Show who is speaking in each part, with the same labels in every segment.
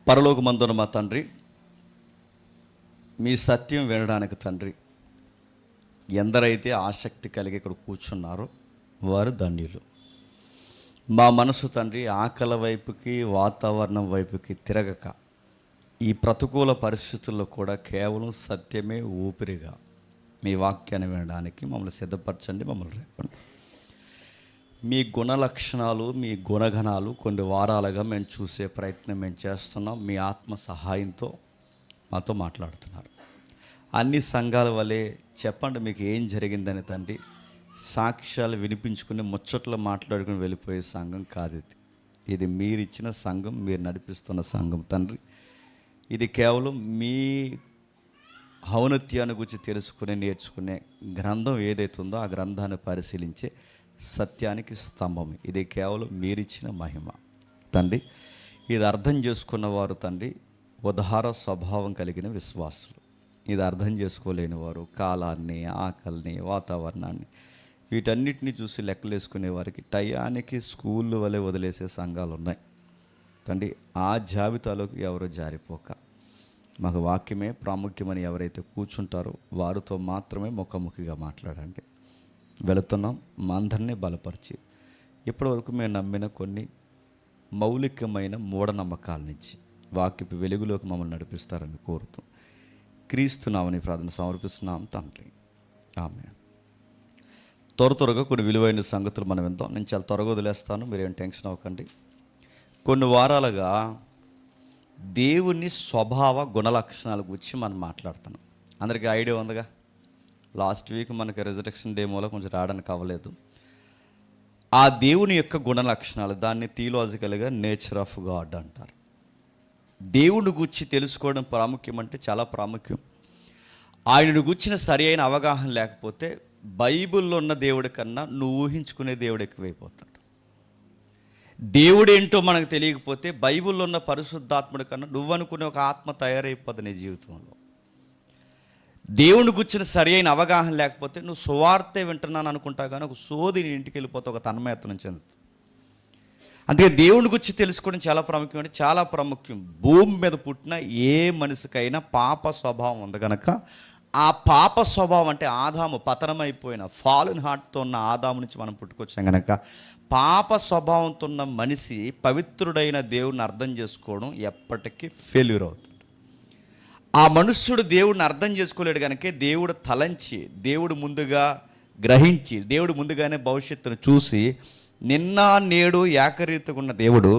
Speaker 1: పరలోకమందున్న మా తండ్రి, మీ సత్యం వినడానికి తండ్రి ఎందరైతే ఆసక్తి కలిగి ఇక్కడ కూర్చున్నారో వారు ధన్యులు. మా మనసు తండ్రి ఆకలి వైపుకి, వాతావరణం వైపుకి తిరగక ఈ ప్రతికూల పరిస్థితుల్లో కూడా కేవలం సత్యమే ఊపిరిగా మీ వాక్యాన్ని వినడానికి మమ్మల్ని సిద్ధపరచండి, మమ్మల్ని రేపండి. మీ గుణ లక్షణాలు, మీ గుణగణాలు కొన్ని వారాలుగా మేము చూసే ప్రయత్నం మేము చేస్తున్నాం. మీ ఆత్మ సహాయంతో మాతో మాట్లాడుతున్నారు. అన్ని సంఘాల వలె చెప్పండి మీకు ఏం జరిగిందని తండ్రి, సాక్ష్యాలు వినిపించుకుని ముచ్చట్లు మాట్లాడుకుని వెళ్ళిపోయే సంఘం కాదు ఇది. ఇది మీరు ఇచ్చిన సంఘం, మీరు నడిపిస్తున్న సంఘం తండ్రి. ఇది కేవలం మీ ఔన్నత్యాన్ని గురించి తెలుసుకుని నేర్చుకునే గ్రంథం ఏదైతే ఉందో ఆ గ్రంథాన్ని పరిశీలించే సత్యానికి స్తంభం. ఇది కేవలం మీరిచ్చిన మహిమ తండ్రి. ఇది అర్థం చేసుకున్న వారు తండ్రి ఉదార స్వభావం కలిగిన విశ్వాసులు. ఇది అర్థం చేసుకోలేని వారు కాలాన్ని, ఆకలిని, వాతావరణాన్ని వీటన్నిటిని చూసి లెక్కలేసుకునే వారికి టయానికి స్కూళ్ళు వలె వదిలేసే సంఘాలు ఉన్నాయి తండ్రి. ఆ జాబితాలోకి ఎవరు జారిపోక మాకు వాక్యమే ప్రాముఖ్యమని ఎవరైతే కూర్చుంటారో వారితో మాత్రమే ముఖాముఖిగా మాట్లాడండి. వెళుతున్నాం, మా అందరినీ బలపరిచి ఇప్పటివరకు మేము నమ్మిన కొన్ని మౌలికమైన మూఢనమ్మకాల నుంచి వాక్యపు వెలుగులోకి మమ్మల్ని నడిపిస్తారని కోరుతూ క్రీస్తునామని ప్రార్థన సమర్పిస్తున్నాం తండ్రి, ఆమేన్. త్వరగా కొన్ని విలువైన సంగతులు మనం విందాం. నేను చాలా త్వరగా వదిలేస్తాను, మీరేం టెన్షన్ అవ్వకండి. కొన్ని వారాలుగా దేవుని స్వభావ గుణలక్షణాల గురించి మనం మాట్లాడుతున్నాం. అందరికీ ఐడియా ఉందిగా. లాస్ట్ వీక్ మనకి రిజరెక్షన్ డే మూల కొంచెం రావడానికి అవ్వలేదు. ఆ దేవుని యొక్క గుణ లక్షణాలు, దాన్ని థియలాజికల్గా నేచర్ ఆఫ్ గాడ్ అంటారు. దేవుని గురించి తెలుసుకోవడం ప్రాముఖ్యం అంటే చాలా ప్రాముఖ్యం. ఆయనను గుర్చిన సరి అయిన అవగాహన లేకపోతే బైబిల్లో ఉన్న దేవుడి కన్నా నువ్వు ఊహించుకునే దేవుడు ఎక్కువైపోతాడు. దేవుడేంటో మనకు తెలియకపోతే బైబిల్లో ఉన్న పరిశుద్ధాత్ముడి కన్నా నువ్వు అనుకునే ఒక ఆత్మ తయారైపోతుంది నీ జీవితంలో. దేవుని గుర్చిన సరి అయిన అవగాహన లేకపోతే నువ్వు సువార్తే వింటున్నాను అనుకుంటావు, కానీ ఒక సోది నీ ఇంటికి వెళ్ళిపోతే ఒక తన్మయత్నం చెందుతుంది. అందుకే దేవుని గురించి తెలుసుకోవడం చాలా ప్రాముఖ్యం. అంటే చాలా ప్రాముఖ్యం. భూమి మీద పుట్టిన ఏ మనిషికైనా పాప స్వభావం ఉంది కనుక ఆ పాప స్వభావం అంటే ఆదాము పతనమైపోయిన ఫాలెన్ హార్ట్తో ఉన్న ఆదాము నుంచి మనం పుట్టుకొచ్చాం కనుక పాప స్వభావంతో ఉన్న మనిషి పవిత్రుడైన దేవుడిని అర్థం చేసుకోవడం ఎప్పటికీ ఫెయిల్యూర్ అవుతుంది. ఆ మనుష్యుడు దేవుడిని అర్థం చేసుకోలేడు కనుక దేవుడు తలంచి, దేవుడు ముందుగా గ్రహించి, దేవుడు ముందుగానే భవిష్యత్తును చూసి నిన్న నేడు ఏకరీతిగా ఉన్న దేవుడు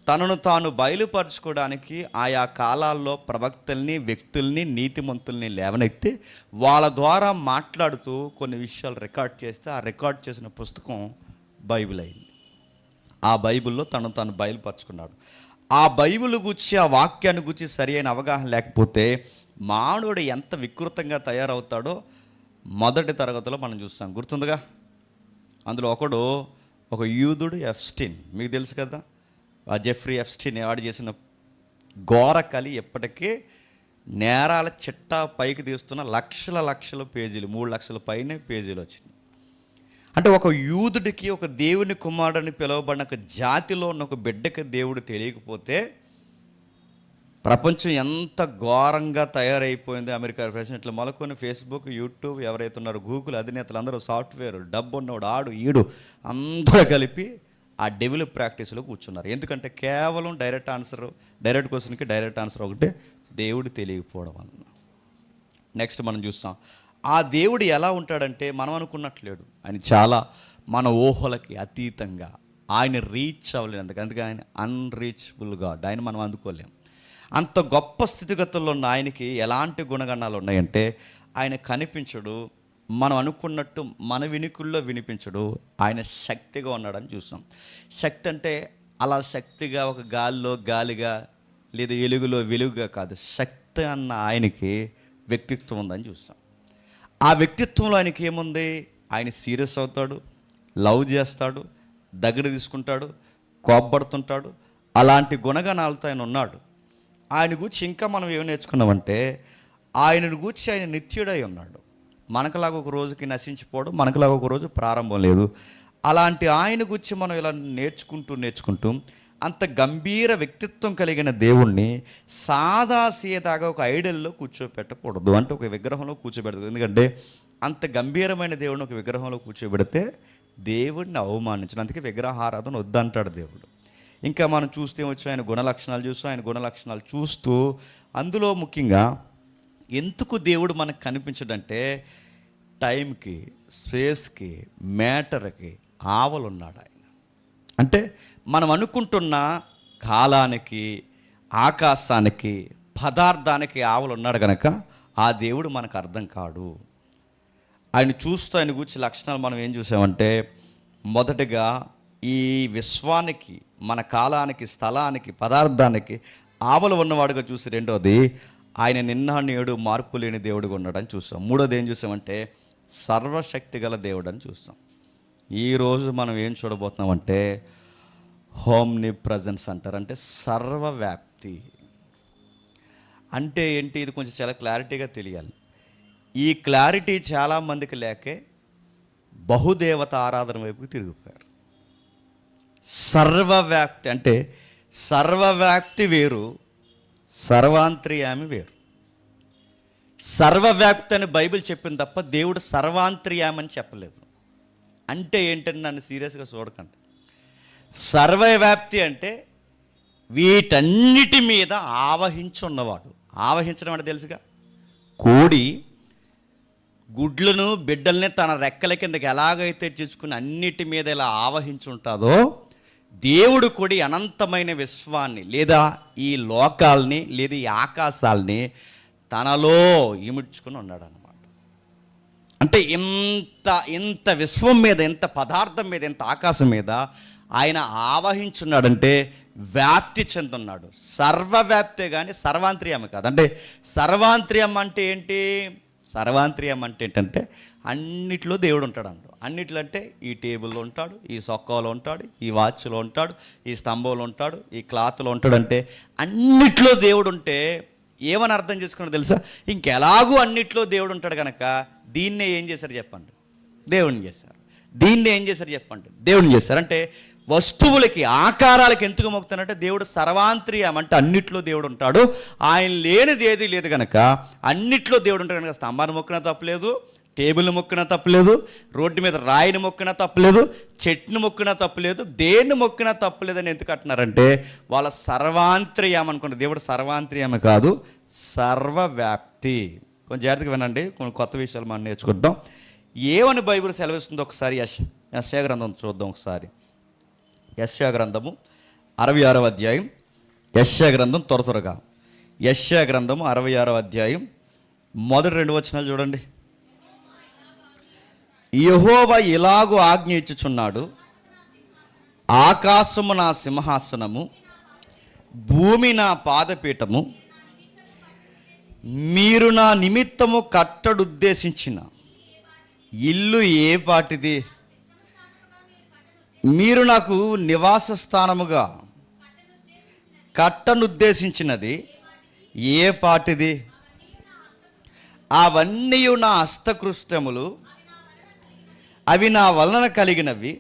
Speaker 1: తనను తాను బయలుపరచుకోవడానికి ఆయా కాలాల్లో ప్రవక్తల్ని, వ్యక్తుల్ని, నీతిమంతుల్ని లేవనెత్తి వాళ్ళ ద్వారా మాట్లాడుతూ కొన్ని విషయాలు రికార్డ్ చేస్తే ఆ రికార్డ్ చేసిన పుస్తకం బైబిల్ అయింది. ఆ బైబిల్లో తనను తాను బయలుపరచుకున్నాడు. ఆ బైబిల్ గురించి, ఆ వాక్యాన్ని గురించి సరి అయిన అవగాహన లేకపోతే మానవుడు ఎంత వికృతంగా తయారవుతాడో మొదటి తరగతిలో మనం చూస్తాం. గుర్తుందిగా. అందులో ఒక యూదుడు ఎఫ్స్టీన్, మీకు తెలుసు కదా. ఆ జెఫ్రీ ఎఫ్స్టీన్ వాడు చేసిన ఘోర కలి ఎప్పటికీ నేరాల చిట్టా పైకి తీస్తున్న లక్షల పేజీలు, 3 లక్షల పైనే పేజీలు వచ్చినాయి. అంటే ఒక యూదుడికి, ఒక దేవుని కుమారుడిని పిలువబడిన ఒక జాతిలో ఉన్న ఒక బిడ్డకి దేవుడు తెలియకపోతే ప్రపంచం ఎంత ఘోరంగా తయారైపోయింది. అమెరికా ప్రెసిడెంట్లు మొదలుకొని ఫేస్బుక్, యూట్యూబ్, ఎవరైతే ఉన్నారో గూగుల్ అధినేతలు అందరూ సాఫ్ట్వేర్, డబ్బు ఉన్నవాడు, ఆడు ఈడు అందరూ కలిపి ఆ డెవిల్ ప్రాక్టీస్లో కూర్చున్నారు. ఎందుకంటే కేవలం డైరెక్ట్ క్వశ్చన్కి డైరెక్ట్ ఆన్సర్ ఒకటే, దేవుడు తెలియకపోవడం వలన. నెక్స్ట్ మనం చూస్తాం, ఆ దేవుడు ఎలా ఉంటాడంటే మనం అనుకున్నట్లేడు. ఆయన చాలా మన ఊహలకి అతీతంగా, ఆయన రీచ్ అవ్వలేదు. అందుకే ఆయన అన్రీచబుల్ గాడ్. ఆయన మనం అందుకోలేం. అంత గొప్ప స్థితిగతుల్లో ఉన్న ఆయనకి ఎలాంటి గుణగణాలు ఉన్నాయంటే ఆయన కనిపించడు, మనం అనుకున్నట్టు మన వినికుల్లో వినిపించడు, ఆయన శక్తిగా ఉన్నాడని చూస్తాం. శక్తి అంటే అలా శక్తిగా ఒక గాలిగా లేదా వెలుగులో వెలుగుగా కాదు. శక్తి అన్న ఆయనకి వ్యక్తిత్వం ఉందని చూస్తాం. ఆ వ్యక్తిత్వంలో ఆయనకి ఏముంది? ఆయన సీరియస్ అవుతాడు, లవ్ చేస్తాడు, దగ్గర తీసుకుంటాడు, కోపపడుతుంటాడు. అలాంటి గుణగణాలతో ఆయన ఉన్నాడు. ఆయన గురించి ఇంకా మనం ఏమి నేర్చుకున్నామంటే ఆయనను గురించి ఆయన నిత్యుడై ఉన్నాడు. మనకులాగా ఒక రోజుకి నశించిపోవడం, మనకులాగా ఒక రోజు ప్రారంభం లేదు. అలాంటి ఆయన గురించి మనం ఇలా నేర్చుకుంటూ అంత గంభీర వ్యక్తిత్వం కలిగిన దేవుణ్ణి సాదాసీదాగా ఒక ఐడల్లో కూర్చోపెట్టకూడదు, అంటే ఒక విగ్రహంలో కూర్చోబెడతాడు. ఎందుకంటే అంత గంభీరమైన దేవుడిని ఒక విగ్రహంలో కూర్చోబెడితే దేవుడిని అవమానించడం, అందుకే విగ్రహారాధన వద్దంటాడు దేవుడు. ఇంకా మనం చూస్తే వచ్చి ఆయన గుణలక్షణాలు చూస్తూ, ఆయన గుణలక్షణాలు చూస్తూ అందులో ముఖ్యంగా ఎందుకు దేవుడు మనకు కనిపించడంటే టైంకి, స్పేస్కి, మ్యాటర్కి ఆవలున్నాడు ఆయన. అంటే మనం అనుకుంటున్న కాలానికి, ఆకాశానికి, పదార్థానికి ఆవలు ఉన్నాడు కనుక ఆ దేవుడు మనకు అర్థం కాడు. ఆయన చూస్తూ ఆయన గురించి లక్షణాలు మనం ఏం చూసామంటే, మొదటగా ఈ విశ్వానికి, మన కాలానికి, స్థలానికి, పదార్థానికి ఆవలు ఉన్నవాడుగా చూసి, రెండోది ఆయన నిన్న నేడు మార్పు లేని దేవుడిగా ఉన్నాడని చూస్తాం. మూడోది ఏం చూసామంటే సర్వశక్తి గల దేవుడు అని చూస్తాం. ఈరోజు మనం ఏం చూడబోతున్నామంటే హోమ్ని ప్రజెన్స్ అంటారు, అంటే సర్వవ్యాప్తి. అంటే ఏంటి, ఇది కొంచెం చాలా క్లారిటీగా తెలియాలి. ఈ క్లారిటీ చాలామందికి లేకే బహుదేవత ఆరాధన వైపుకి తిరిగిపోయారు. సర్వవ్యాప్తి అంటే సర్వవ్యాప్తి వేరు, సర్వాంతర్యామి వేరు. సర్వవ్యాప్తి అని బైబిల్ చెప్పింది తప్ప దేవుడు సర్వాంతర్యామి అని చెప్పలేదు. అంటే ఏంటని నన్ను సీరియస్గా చూడకండి. సర్వవ్యాప్తి అంటే వీటన్నిటి మీద ఆవహించున్నవాడు. ఆవహించడం అంటే తెలుసుగా, కోడి గుడ్లను బిడ్డల్ని తన రెక్కల కిందకి ఎలాగైతే తెచ్చుకుని అన్నిటి మీద ఇలా ఆవహించుంటుందో, దేవుడు కూడా అనంతమైన విశ్వాన్ని లేదా ఈ లోకాల్ని లేదా ఈ ఆకాశాల్ని తనలో ఇముడ్చుకుని ఉన్నాడు అన్నమాట. అంటే ఇంత విశ్వం మీద, ఇంత పదార్థం మీద, ఇంత ఆకాశం మీద ఆయన ఆవహించున్నాడంటే వ్యాప్తి చెందున్నాడు. సర్వవ్యాప్తే కానీ సర్వాంతర్యామి కాదు. అంటే సర్వాంతర్యం అంటే ఏంటి? సర్వాంతర్యం అంటే ఏంటంటే అన్నిట్లో దేవుడు ఉంటాడు అంట. అన్నిట్లో అంటే ఈ టేబుల్లో ఉంటాడు, ఈ సొక్కాలో ఉంటాడు, ఈ వాచ్లో ఉంటాడు, ఈ స్తంభంలో ఉంటాడు, ఈ క్లాత్లో ఉంటాడు. అంటే అన్నిట్లో దేవుడు ఉంటే ఏమని అర్థం చేసుకున్నాడు తెలుసా? ఇంకెలాగూ అన్నిట్లో దేవుడు ఉంటాడు కనుక దీన్నే ఏం చేశారు చెప్పండి? దేవుడిని చేశారు. దీన్నే ఏం చేశారు చెప్పండి? దేవుడిని చేశారు. అంటే వస్తువులకి, ఆకారాలకి ఎందుకు మొక్కుతానంటే దేవుడు సర్వాంతర్యం, అంటే అన్నిట్లో దేవుడు ఉంటాడు. ఆయన లేనిది ఏది లేదు కనుక అన్నిట్లో దేవుడు ఉంటాడు కనుక స్తంభాన్ని మొక్కినా తప్పలేదు, టేబుల్ని మొక్కినా తప్పలేదు, రోడ్డు మీద రాయిని మొక్కినా తప్పలేదు, చెట్టును మొక్కినా తప్పలేదు, దేన్ని మొక్కినా తప్పలేదని ఎందుకు అంటున్నారంటే వాళ్ళ సర్వాంతర్యం అనుకుంటే దేవుడు సర్వాంతర్యమే కాదు, సర్వవ్యాప్తి. కొంచెం జాగ్రత్తగా వినండి, కొన్ని కొత్త విషయాలు మనం నేర్చుకుంటాం. ఏమని బైబిల్ సెలవిస్తుందో ఒకసారి యెషయా గ్రంథం చూద్దాం. ఒకసారి యెషయా గ్రంథము 66వ అధ్యాయం. యెషయా గ్రంథం త్వరగా యెషయా గ్రంథము 66వ అధ్యాయం మొదటి 2 వచనాలు చూడండి. యెహోవా ఇలాగు ఆజ్ఞ ఇచ్చుచున్నాడు, ఆకాశము నా సింహాసనము, భూమి నా పాదపీఠము, మీరు నా నిమిత్తము కట్టడుద్దేశించిన ఇల్లు ఏ పాటిది? మీరు నాకు నివాస స్థానముగా కట్టనుద్దేశించినది ఏ పాటిది? అవన్నీ నా హస్తకృత్యములు, అవి నా వలన కలిగినవి,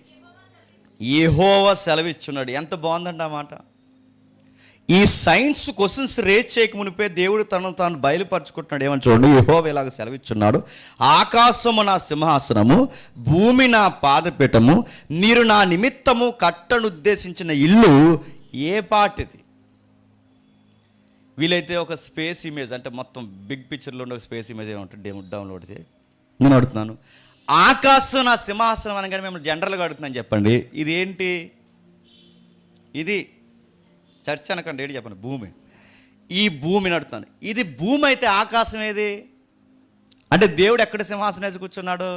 Speaker 1: యెహోవా సెలవిచ్చున్నాడు. ఎంత బాగుందండి ఆ మాట. ఈ సైన్స్ క్వశ్చన్స్ రేజ్ చేయక మునిపే దేవుడు తనను తాను బయలుపరుచుకుంటున్నాడు. ఏమని చూడండి, యెహోవా ఇలాగ సెలవిచ్చున్నాడు, ఆకాశము నా సింహాసనము, భూమి నా పాదపీఠము, మీరు నా నిమిత్తము కట్టనుద్దేశించిన ఇల్లు ఏ పాటిది? వీలైతే ఒక స్పేస్ ఇమేజ్, అంటే మొత్తం బిగ్ పిక్చర్లో ఉండే ఒక స్పేస్ ఇమేజ్ ఏమంటుంది డౌన్లోడ్ చేయి. నేను అడుగుతున్నాను, ఆకాశం నా సింహాసనం అనగానే మేము జనరల్గా అడుగుతున్నాను, చెప్పండి ఇది ఏంటి? ఇది చర్చ అనకండి, ఏంటి చెప్పండి? భూమి. ఈ భూమిని అడుగుతాను, ఇది భూమి అయితే ఆకాశం ఏది? అంటే దేవుడు ఎక్కడ సింహాసనం వేసి కూర్చున్నాడు?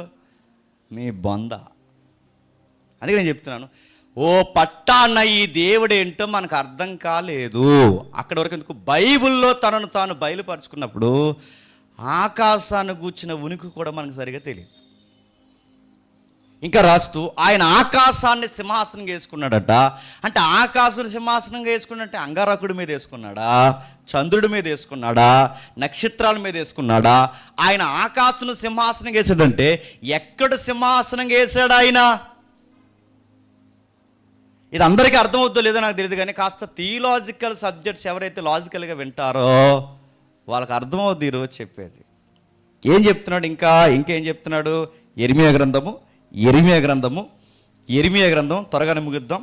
Speaker 1: మీ బొంద. అందుకే నేను చెప్తున్నాను, ఓ పట్టాన్న ఈ దేవుడు ఏంటో మనకు అర్థం కాలేదు. అక్కడ వరకు ఎందుకు, బైబిల్లో తనను తాను బయలుపరుచుకున్నప్పుడు ఆకాశాన్ని కూర్చున్న ఉనికి కూడా మనకు సరిగా తెలియదు. ఇంకా రాస్తూ ఆయన ఆకాశాన్ని సింహాసనంగా వేసుకున్నాడట. అంటే ఆకాశాన్ని సింహాసనంగా వేసుకున్నట్టే అంగారకుడి మీద వేసుకున్నాడా? చంద్రుడి మీద వేసుకున్నాడా? నక్షత్రాల మీద వేసుకున్నాడా? ఆయన ఆకాశను సింహాసనంగా వేసాడంటే ఎక్కడ సింహాసనంగా వేసాడు ఆయన? ఇది అందరికీ అర్థమవుద్దో లేదో నాకు తెలియదు, కానీ కాస్త థియలాజికల్ సబ్జెక్ట్స్ ఎవరైతే లాజికల్గా వింటారో వాళ్ళకి అర్థమవుద్ది ఈరోజు చెప్పేది. ఏం చెప్తున్నాడు, ఇంకేం చెప్తున్నాడు? యెరెమీయా గ్రంథం త్వరగానే ముగిద్దాం.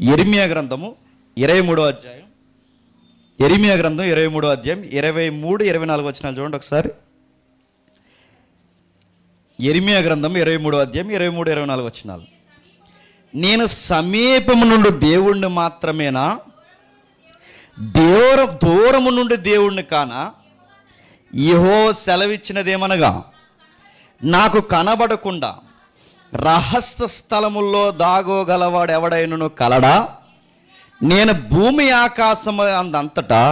Speaker 1: యెరెమీయా గ్రంథము 23వ అధ్యాయం, యెరెమీయా గ్రంథం 23వ అధ్యాయం 23-24 వచనాలు చూడండి ఒకసారి. యెరెమీయా గ్రంథం 23వ అధ్యాయం 23-24 వచనాలు. నేను సమీపము నుండి దేవుణ్ణి మాత్రమేనా, దూరము నుండి దేవుణ్ణి కానా? యెహోవా సెలవిచ్చినదేమనగా, నాకు కనబడకుండా రహస్య స్థలముల్లో దాగోగలవాడు ఎవడైనను కలడా? నేను భూమి ఆకాశము అంతటా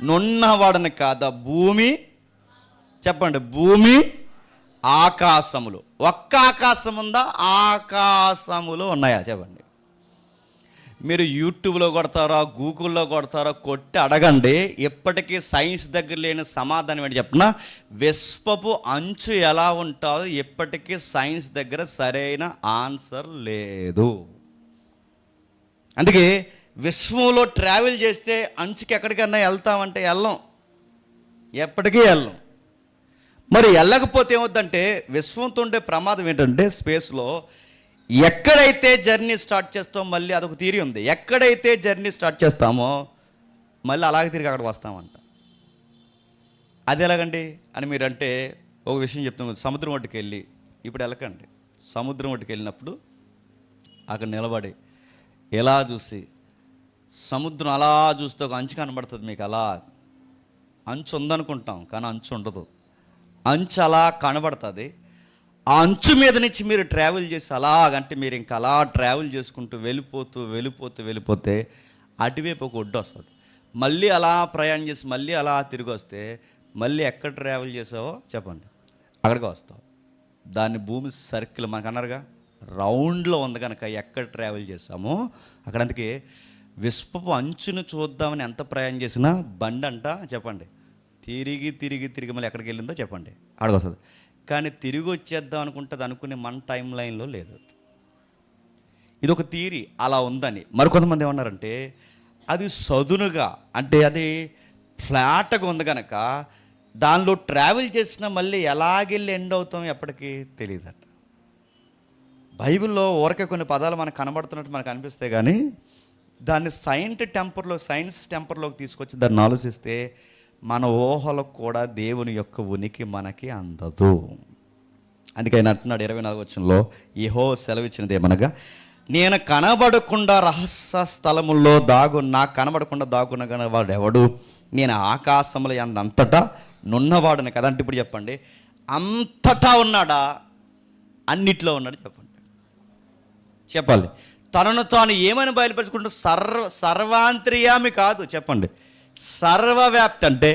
Speaker 1: నున్నవాడని కాదా? భూమి, చెప్పండి, భూమి ఆకాశములు, ఒక్క ఆకాశం ఉందా? ఆకాశములు ఉన్నాయా? చెప్పండి. మీరు యూట్యూబ్లో కొడతారా, గూగుల్లో కొడతారా, కొట్టి అడగండి. ఎప్పటికీ సైన్స్ దగ్గర లేని సమాధానం ఏంటి చెప్పిన, విశ్వపు అంచు ఎలా ఉంటుందో ఎప్పటికీ సైన్స్ దగ్గర సరైన ఆన్సర్ లేదు. అందుకే విశ్వంలో ట్రావెల్ చేస్తే అంచుకి ఎక్కడికన్నా వెళ్తామంటే వెళ్ళం, ఎప్పటికీ వెళ్ళం. మరి వెళ్ళకపోతే ఏమవుద్దంటే, విశ్వంతో ఉండే ప్రమాదం ఏంటంటే, స్పేస్లో ఎక్కడైతే జర్నీ స్టార్ట్ చేస్తామో మళ్ళీ అదొక థియరీ ఉంది, ఎక్కడైతే జర్నీ స్టార్ట్ చేస్తామో మళ్ళీ అలాగే తిరిగి అక్కడికి వస్తామంట. అది ఎలాగండి అని మీరంటే ఒక విషయం చెప్తాం. సముద్రం ఒడ్డుకి వెళ్ళి, ఇప్పుడు వెళ్ళకండి, సముద్రం ఒడ్డుకి వెళ్ళినప్పుడు అక్కడ నిలబడి ఎలా చూసి, సముద్రం అలా చూస్తే ఒక అంచు కనబడుతుంది మీకు. అలా అంచు ఉందనుకుంటాం కానీ అంచు ఉండదు, అంచు అలా కనబడుతుంది. ఆ అంచు మీద నుంచి మీరు ట్రావెల్ చేసి అలాగంటే మీరు ఇంకా అలా ట్రావెల్ చేసుకుంటూ వెళ్ళిపోతే అటువైపు ఒక ఒడ్డు వస్తుంది. మళ్ళీ అలా ప్రయాణం చేసి మళ్ళీ అలా తిరిగి వస్తే మళ్ళీ ఎక్కడ ట్రావెల్ చేసావో చెప్పండి, అక్కడికి వస్తావు. దాన్ని భూమి సర్కిల్ మనకు అన్నారుగా, రౌండ్లో ఉంది కనుక ఎక్కడ ట్రావెల్ చేసామో అక్కడ. అందుకే విశ్వపు అంచును చూద్దామని ఎంత ప్రయాణం చేసినా బండి అంట చెప్పండి తిరిగి మళ్ళీ ఎక్కడికి వెళ్ళిందో చెప్పండి, అక్కడికి వస్తుంది. కానీ తిరిగి వచ్చేద్దాం అనుకుంటుంది, అనుకునే మన టైం లైన్లో లేదు. ఇది ఒక థియరీ అలా ఉందని. మరికొంతమంది ఏమన్నారంటే, అది సదునుగా అంటే అది ఫ్లాట్గా ఉంది కనుక దానిలో ట్రావెల్ చేసినా మళ్ళీ ఎలాగెళ్ళి ఎండ్ అవుతాం ఎప్పటికీ తెలియదట. బైబిల్లో ఊరకే కొన్ని పదాలు మనకు కనబడుతున్నట్టు మనకు అనిపిస్తే కానీ దాన్ని సైన్స్ టెంపర్లోకి తీసుకొచ్చి దాన్ని ఆలోచిస్తే మన ఊహలకు కూడా దేవుని యొక్క ఉనికి మనకి అందదు. అందుకే ఆయన అంటున్నాడు 24వ వచనంలో, యెహోవా సెలవిచ్చినది ఏమనగా, నేను కనబడకుండా రహస్య స్థలముల్లో నాకు కనబడకుండా దాగునగా వాడు ఎవడు? నేను ఆకాశముల అంతటా నున్నవాడని కదా. అంటే ఇప్పుడు చెప్పండి, అంతటా ఉన్నాడా? అన్నిట్లో ఉన్నాడు చెప్పాలి. తనను తాను ఏమని బయలుపరుచుకుంటూ సర్వాంతర్యామి కాదు, చెప్పండి, సర్వవ్యాప్తి. అంటే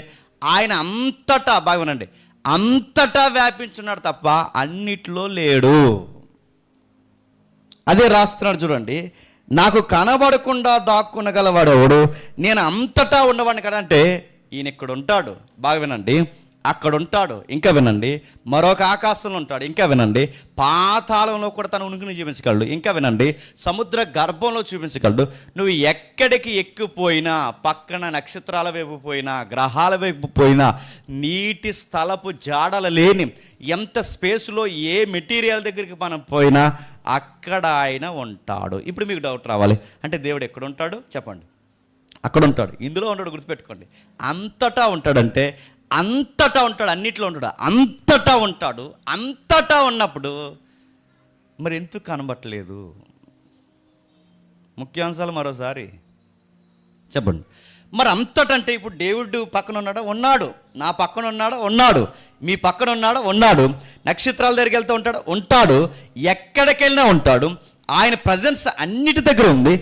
Speaker 1: ఆయన అంతటా, బాగా వినండి, అంతటా వ్యాపించున్నాడు తప్ప అన్నిట్లో లేడు. అదే రాస్తున్నాడు చూడండి, నాకు కనబడకుండా దాక్కునగలవాడెవడు? నేను అంతటా ఉన్నవాడిని కదా. అంటే ఈయన ఇక్కడ ఉంటాడు, బాగా వినండి, అక్కడ ఉంటాడు, ఇంకా వినండి, మరొక ఆకాశంలో ఉంటాడు, ఇంకా వినండి, పాతాళంలో కూడా తన ఉనికిని చూపించగలడు, ఇంకా వినండి, సముద్ర గర్భంలో చూపించగలడు. నువ్వు ఎక్కడికి ఎక్కిపోయినా, పక్కన నక్షత్రాల వైపు పోయినా, గ్రహాల వైపు పోయినా, నీటి స్థలపు జాడల లేని ఎంత స్పేస్లో ఏ మెటీరియల్ దగ్గరికి మనం పోయినా అక్కడ ఆయన ఉంటాడు. ఇప్పుడు మీకు డౌట్ రావాలి, అంటే దేవుడు ఎక్కడ ఉంటాడు చెప్పండి? అక్కడ ఉంటాడు, ఇందులో ఉంటాడు, గుర్తుపెట్టుకోండి. అంతటా ఉంటాడంటే అంతటా ఉంటాడు, అన్నిట్లో ఉంటాడు, అంతటా ఉంటాడు. అంతటా ఉన్నప్పుడు మరి ఎందుకు కనబట్టలేదు? ముఖ్యాంశాలు మరోసారి చెప్పండి. మరి అంతటంటే ఇప్పుడు దేవుడు పక్కన ఉన్నాడా? ఉన్నాడు. నా పక్కన ఉన్నాడా? ఉన్నాడు. మీ పక్కన ఉన్నాడా? ఉన్నాడు. నక్షత్రాల దగ్గరికి వెళ్తూ ఉంటాడు? ఉంటాడు. ఎక్కడికి వెళ్ళినా ఉంటాడు. ఆయన ప్రజెన్స్ అన్నిటి దగ్గర ఉంది.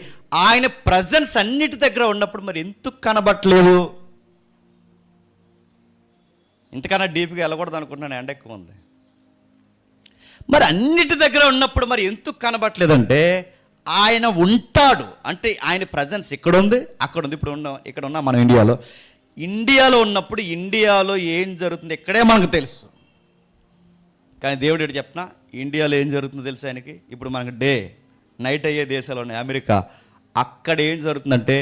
Speaker 1: ఆయన ప్రజెన్స్ అన్నిటి దగ్గర ఉన్నప్పుడు మరి ఎందుకు కనబట్టలేదు? ఇంతకన్నా డీప్గా వెళ్ళకూడదు అనుకుంటున్నాను, ఎండ ఎక్కువ ఉంది. మరి అన్నిటి దగ్గర ఉన్నప్పుడు మరి ఎందుకు కనబట్టలేదంటే ఆయన ఉంటాడు. అంటే ఆయన ప్రజెన్స్ ఇక్కడ ఉంది, అక్కడ ఉంది. ఇప్పుడు ఇక్కడ ఉన్నాం మనం ఇండియాలో ఉన్నప్పుడు ఇండియాలో ఏం జరుగుతుంది ఇక్కడే మనకు తెలుసు. కానీ దేవుడు ఏంటి చెప్పినా, ఇండియాలో ఏం జరుగుతుందో తెలుసు ఆయనకి. ఇప్పుడు మనకు నైట్ అయ్యే దేశాలు ఉన్నాయి, అమెరికా, అక్కడ ఏం జరుగుతుందంటే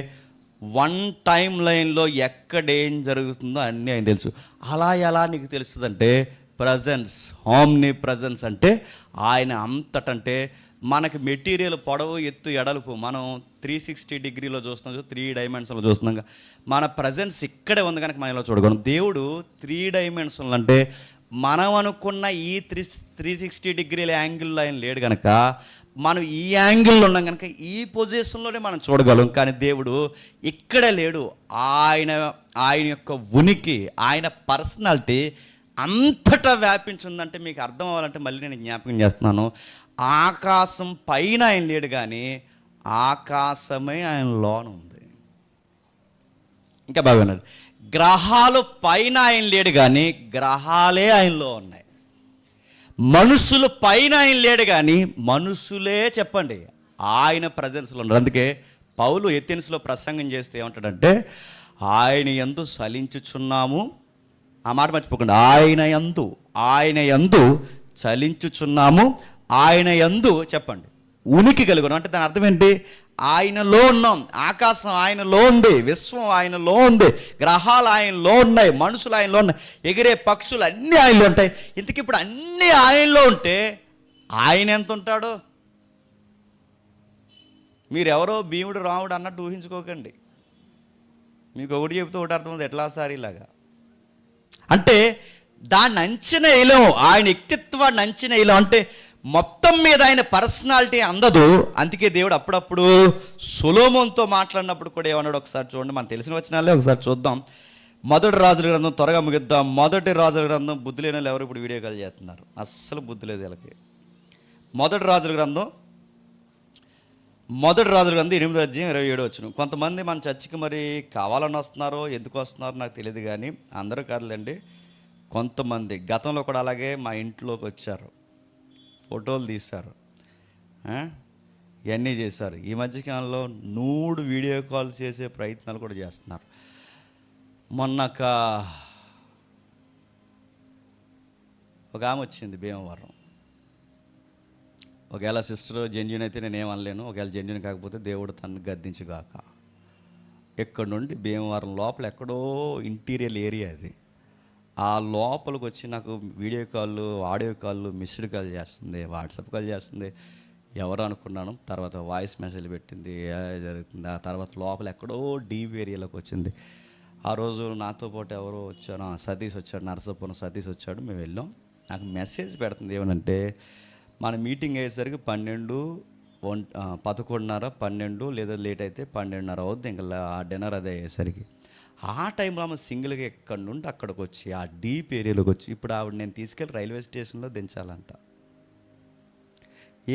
Speaker 1: వన్ టైం లైన్లో ఎక్కడేం జరుగుతుందో అన్నీ ఆయన తెలుసు. అలా ఎలా నీకు తెలుస్తుందంటే ప్రజెన్స్, హామ్ని ప్రజెన్స్ అంటే ఆయన అంతటంటే మనకి మెటీరియల్ పొడవు ఎత్తు ఎడల్పు మనం 360 డిగ్రీలో చూస్తున్నాం, 3 డైమెన్షన్లో చూస్తున్నాం. మన ప్రజెన్స్ ఇక్కడే ఉంది కనుక మనం ఇలా చూడగలం. దేవుడు 3 డైమెన్షన్లు అంటే మనం అనుకున్న ఈ 360 డిగ్రీల యాంగిల్లో ఆయన లేడు కనుక మనం ఈ యాంగిల్లో ఉన్నాం కనుక ఈ పొజిషన్లోనే మనం చూడగలం. కానీ దేవుడు ఇక్కడే లేడు. ఆయన యొక్క ఉనికి, ఆయన పర్సనాలిటీ అంతటా వ్యాపించిందంటే మీకు అర్థం అవ్వాలంటే మళ్ళీ నేను జ్ఞాపకం చేస్తున్నాను. ఆకాశం పైన ఆయన లేడు కానీ ఆకాశమే ఆయన లోన ఉంది. ఇంకా బాగున్నాడు. గ్రహాలు పైన ఆయన లేడు కానీ గ్రహాలే ఆయనలో ఉన్నాయి. మనుషులు పైన ఆయన లేడు కానీ మనుషులే చెప్పండి ఆయన ప్రజెన్స్లో ఉన్నారు. అందుకే పౌలు ఎథెన్స్లో ప్రసంగం చేస్తే ఏమంటాడంటే ఆయన యందు చలించుచున్నాము, ఆ మాట మర్చిపోకండి, ఆయన యందు చలించుచున్నాము, ఆయన యందు చెప్పండి ఉనికి కలుగున్నాం. అంటే దాని అర్థం ఏంటి? ఆయనలో ఉన్నాం. ఆకాశం ఆయనలో ఉంది, విశ్వం ఆయనలో ఉంది, గ్రహాలు ఆయనలో ఉన్నాయి, మనుషులు ఆయనలో ఉన్నాయి, ఎగిరే పక్షులు అన్నీ ఆయనలో ఉంటాయి. ఇంతకీ ఇప్పుడు అన్నీ ఆయనలో ఉంటే ఆయన ఎంత ఉంటాడో మీరెవరో భీముడు రాముడు అన్నట్టు ఊహించుకోకండి. మీకు ఒకటి చెబుతూ ఒకటి అర్థమవుతుంది, ఎట్లా సార్ ఇలాగా అంటే దాన్ని అంచనా వేయలేము. ఆయన వ్యక్తిత్వాన్ని అంచనా వేయలేము. అంటే మొత్తం మీద ఆయన పర్సనాలిటీ అందదు. అందుకే దేవుడు అప్పుడప్పుడు సొలొమోనుతో మాట్లాడినప్పుడు కూడా ఏమన్నాడు ఒకసారి చూడండి. మనకు తెలిసిన వచనాలే ఒకసారి చూద్దాం. మొదటి రాజుల గ్రంథం, త్వరగా ముగిద్దాం. మొదటి రాజుల గ్రంథం. బుద్ధి లేని వాళ్ళు ఎవరు ఇప్పుడు వీడియో కాల్ చేస్తున్నారు? అస్సలు బుద్ధి లేదు వీళ్ళకి. మొదటి రాజుల గ్రంథం 8వ అధ్యాయం 27 వచనం. కొంతమంది మన చర్చికి మరి కావాలని వస్తున్నారో ఎందుకు వస్తున్నారో నాకు తెలియదు కానీ అందరూ కాదులేండి, కొంతమంది గతంలో కూడా అలాగే మా ఇంట్లోకి వచ్చారు, ఫోటోలు తీశారు, ఇవన్నీ చేశారు. ఈ మధ్యకాలంలో నూడు వీడియో కాల్ చేసే ప్రయత్నాలు కూడా చేస్తున్నారు. మొన్న ఒక ఆమె వచ్చింది భీమవరం. ఒకవేళ సిస్టర్ జెన్యున్ అయితే నేనేం అనలేను, ఒకవేళ జెన్యున్ కాకపోతే దేవుడు తను గద్దించుగాక. ఇక్కడ నుండి భీమవరం లోపల ఎక్కడో ఇంటీరియర్ ఏరియా అది. ఆ లోపలికి వచ్చి నాకు video call, audio call, missed call చేస్తుంది, వాట్సాప్ కాల్ చేస్తుంది. ఎవరు అనుకున్నాను. తర్వాత వాయిస్ మెసేజ్ పెట్టింది, జరుగుతుంది. ఆ తర్వాత లోపల ఎక్కడో డీప్ ఏరియాలోకి వచ్చింది. ఆ రోజు నాతో పాటు ఎవరో వచ్చారు, సతీష్ వచ్చాడు, నరసాపురం సతీష్ వచ్చాడు. మేము వెళ్ళాం. నాకు మెసేజ్ పెడుతుంది ఏమనంటే మన మీటింగ్ అయ్యేసరికి 12, 11:30, 12 లేదా లేట్ అయితే 12:30 అవుద్ది. ఇంకా ఆ డిన్నర్ అదే అయ్యేసరికి ఆ టైంలో ఆమె సింగిల్గా ఎక్కడి నుండి అక్కడికి వచ్చి ఆ డీప్ ఏరియాలోకి వచ్చి ఇప్పుడు ఆవిడ నేను తీసుకెళ్ళి రైల్వే స్టేషన్లో దించాలంట.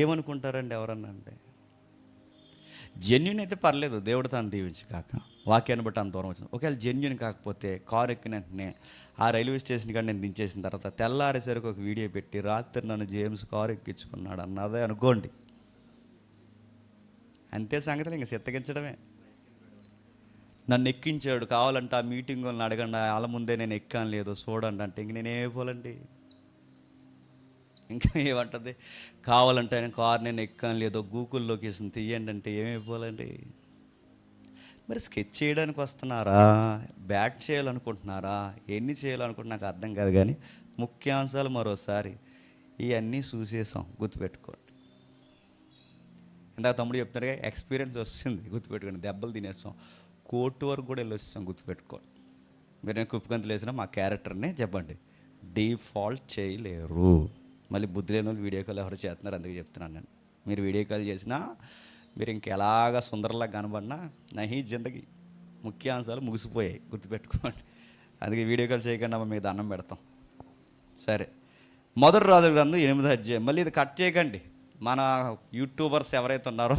Speaker 1: ఏమనుకుంటారండి ఎవరన్నా అంటే? జెన్యున్ అయితే పర్లేదు, దేవుడు తను దీవించి కాక వాక్యాన్ని బట్టి అంత దూరం వచ్చింది. ఒకవేళ జెన్యున్ కాకపోతే కారు ఎక్కిన వెంటనే ఆ రైల్వే స్టేషన్ కాడ నేను దించేసిన తర్వాత తెల్లారేసరికి ఒక వీడియో పెట్టి రాత్రి నన్ను జేమ్స్ కారు ఎక్కించుకున్నాడు అన్నదే అనుకోండి, అంతే సంగతులు. ఇంకా చిత్తగించడమే. నన్ను ఎక్కించాడు, కావాలంటే ఆ మీటింగ్ వాళ్ళని అడగండి, వాళ్ళ ముందే నేను ఎక్కాను లేదో చూడండి అంటే ఇంక నేనేమైపోవాలండి? ఇంకా ఏమంటుంది? కావాలంటే ఆయన కారు నేను ఎక్కాను లేదో గూగుల్ లొకేషన్ తీయండి అంటే ఏమైపోవాలండి? మరి స్కెచ్ చేయడానికి వస్తున్నారా, బ్యాట్ చేయాలనుకుంటున్నారా, ఎన్ని చేయాలనుకుంటున్నా నాకు అర్థం కాదు. కానీ ముఖ్యాంశాలు మరోసారి ఇవన్నీ చూసేసాం, గుర్తుపెట్టుకోండి. ఇందాక తమ్ముడు చెప్తున్నారుగా, ఎక్స్పీరియన్స్ వస్తుంది, గుర్తుపెట్టుకోండి. దెబ్బలు తినేస్తాం, కోర్టు వరకు కూడా వెళ్ళి వస్తాం, గుర్తుపెట్టుకోండి. మీరు నేను కుప్పకంతులు వేసినా మా క్యారెక్టర్ని చెప్పండి డిఫాల్ట్ చేయలేరు. మళ్ళీ బుద్ధి లేని వాళ్ళు వీడియో కాల్ ఎవరు చేస్తున్నారు, అందుకే చెప్తున్నాను నేను. మీరు వీడియో కాల్ చేసినా మీరు ఇంకెలాగా సుందరలా కనబడినా నహి జిందగీ ముఖ్యాంశాలు ముగిసిపోయాయి, గుర్తుపెట్టుకోండి. అందుకే వీడియో కాల్ చేయకుండా మీకు దండం పెడతాం. సరే, మొదటి రాజుల గ్రంథం 8వ అధ్యాయం. మళ్ళీ ఇది కట్ చేయకండి. మన యూట్యూబర్స్ ఎవరైతే ఉన్నారో